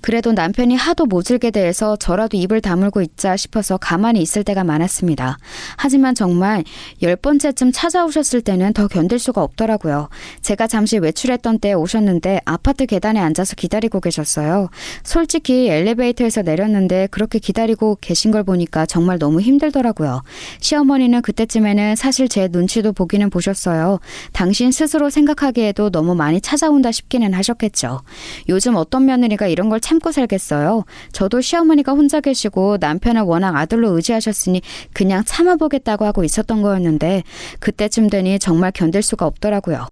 그래도 남편이 하도 모질게 대해서 저라도 입을 다물고 있자 싶어서 가만히 있을 때가 많았습니다. 하지만 정말 10번째쯤 찾아오셨을 때는 더 견딜 수가 없더라고요. 제가 잠시 외출했던 때 오셨는데 아파트 계단에 앉아서 기다리고 계셨어요. 솔직히 엘리베이터에서 내렸는데 그렇게 기다리고 계신 걸 보니까 정말 너무 힘들더라고요. 시어머니는 그때쯤에는 사실 제 눈치도 보기는 보셨어요. 당신 스스로 생각하기에도 너무 많이 찾아온다 싶기는 하셨겠죠. 요즘 어떤 며느리가 이런 걸 참고 살겠어요. 저도 시어머니가 혼자 계시고 남편을 워낙 아들로 의지하셨으니 그냥 참아보겠다고 하고 있었던 거였는데 그때쯤 되니 정말 견딜 수가 없더라고요.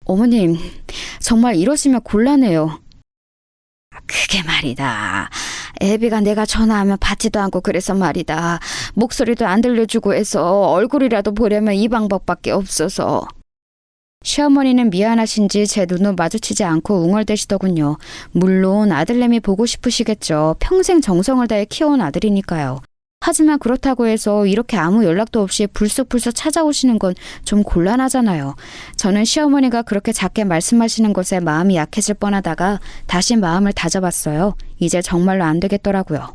어머님, 정말 이러시면 곤란해요. 그게 말이다. 애비가 내가 전화하면 받지도 않고 그래서 말이다. 목소리도 안 들려주고 해서 얼굴이라도 보려면 이 방법밖에 없어서. 시어머니는 미안하신지 제 눈을 마주치지 않고 웅얼대시더군요. 물론 아들내미 보고 싶으시겠죠. 평생 정성을 다해 키워온 아들이니까요. 하지만 그렇다고 해서 이렇게 아무 연락도 없이 불쑥불쑥 찾아오시는 건 좀 곤란하잖아요. 저는 시어머니가 그렇게 작게 말씀하시는 것에 마음이 약해질 뻔하다가 다시 마음을 다져봤어요. 이제 정말로 안 되겠더라고요.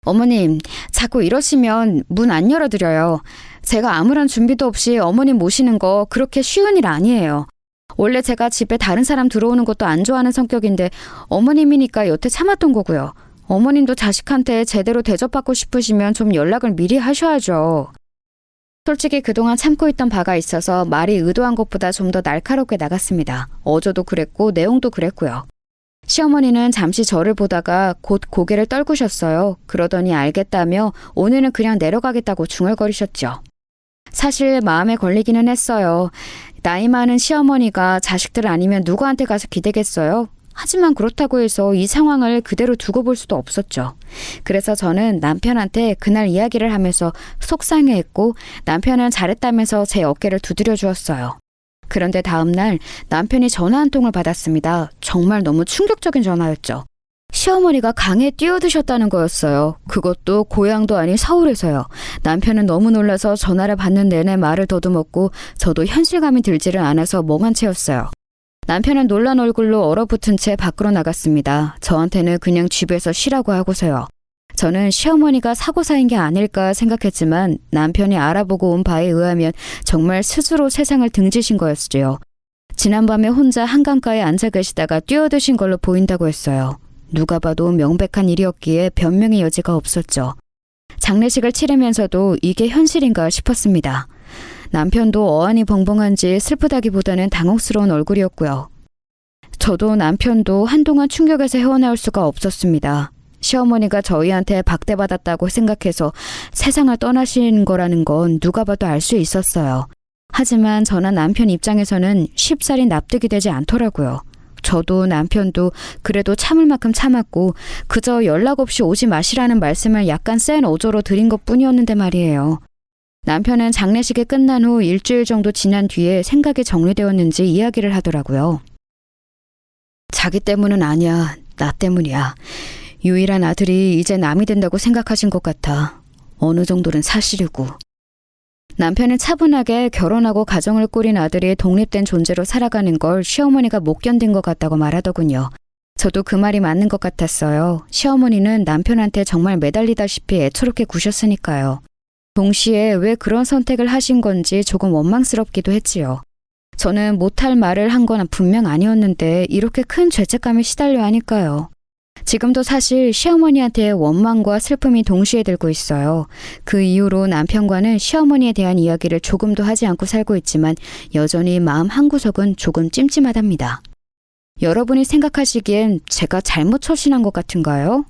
어머님, 자꾸 이러시면 문 안 열어드려요. 제가 아무런 준비도 없이 어머님 모시는 거 그렇게 쉬운 일 아니에요. 원래 제가 집에 다른 사람 들어오는 것도 안 좋아하는 성격인데 어머님이니까 여태 참았던 거고요. 어머님도 자식한테 제대로 대접받고 싶으시면 좀 연락을 미리 하셔야죠. 솔직히 그동안 참고 있던 바가 있어서 말이 의도한 것보다 좀 더 날카롭게 나갔습니다. 어조도 그랬고 내용도 그랬고요. 시어머니는 잠시 저를 보다가 곧 고개를 떨구셨어요. 그러더니 알겠다며 오늘은 그냥 내려가겠다고 중얼거리셨죠. 사실 마음에 걸리기는 했어요. 나이 많은 시어머니가 자식들 아니면 누구한테 가서 기대겠어요? 하지만 그렇다고 해서 이 상황을 그대로 두고 볼 수도 없었죠. 그래서 저는 남편한테 그날 이야기를 하면서 속상해했고 남편은 잘했다면서 제 어깨를 두드려 주었어요. 그런데 다음날 남편이 전화 한 통을 받았습니다. 정말 너무 충격적인 전화였죠. 시어머니가 강에 뛰어드셨다는 거였어요. 그것도 고향도 아닌 서울에서요. 남편은 너무 놀라서 전화를 받는 내내 말을 더듬었고 저도 현실감이 들지를 않아서 멍한 채였어요. 남편은 놀란 얼굴로 얼어붙은 채 밖으로 나갔습니다. 저한테는 그냥 집에서 쉬라고 하고서요. 저는 시어머니가 사고사인 게 아닐까 생각했지만 남편이 알아보고 온 바에 의하면 정말 스스로 세상을 등지신 거였지요. 지난밤에 혼자 한강가에 앉아 계시다가 뛰어드신 걸로 보인다고 했어요. 누가 봐도 명백한 일이었기에 변명의 여지가 없었죠. 장례식을 치르면서도 이게 현실인가 싶었습니다. 남편도 어안이 벙벙한지 슬프다기보다는 당혹스러운 얼굴이었고요. 저도 남편도 한동안 충격에서 헤어나올 수가 없었습니다. 시어머니가 저희한테 박대받았다고 생각해서 세상을 떠나신 거라는 건 누가 봐도 알 수 있었어요. 하지만 저나 남편 입장에서는 쉽사리 납득이 되지 않더라고요. 저도 남편도 그래도 참을 만큼 참았고 그저 연락 없이 오지 마시라는 말씀을 약간 센 어조로 드린 것뿐이었는데 말이에요. 남편은 장례식이 끝난 후 일주일 정도 지난 뒤에 생각이 정리되었는지 이야기를 하더라고요. 자기 때문은 아니야. 나 때문이야. 유일한 아들이 이제 남이 된다고 생각하신 것 같아. 어느 정도는 사실이고. 남편은 차분하게 결혼하고 가정을 꾸린 아들이 독립된 존재로 살아가는 걸 시어머니가 못 견딘 것 같다고 말하더군요. 저도 그 말이 맞는 것 같았어요. 시어머니는 남편한테 정말 매달리다시피 애처롭게 구셨으니까요. 동시에 왜 그런 선택을 하신 건지 조금 원망스럽기도 했지요. 저는 못할 말을 한 건 분명 아니었는데 이렇게 큰 죄책감에 시달려 하니까요. 지금도 사실 시어머니한테 원망과 슬픔이 동시에 들고 있어요. 그 이후로 남편과는 시어머니에 대한 이야기를 조금도 하지 않고 살고 있지만 여전히 마음 한구석은 조금 찜찜하답니다. 여러분이 생각하시기엔 제가 잘못 처신한 것 같은가요?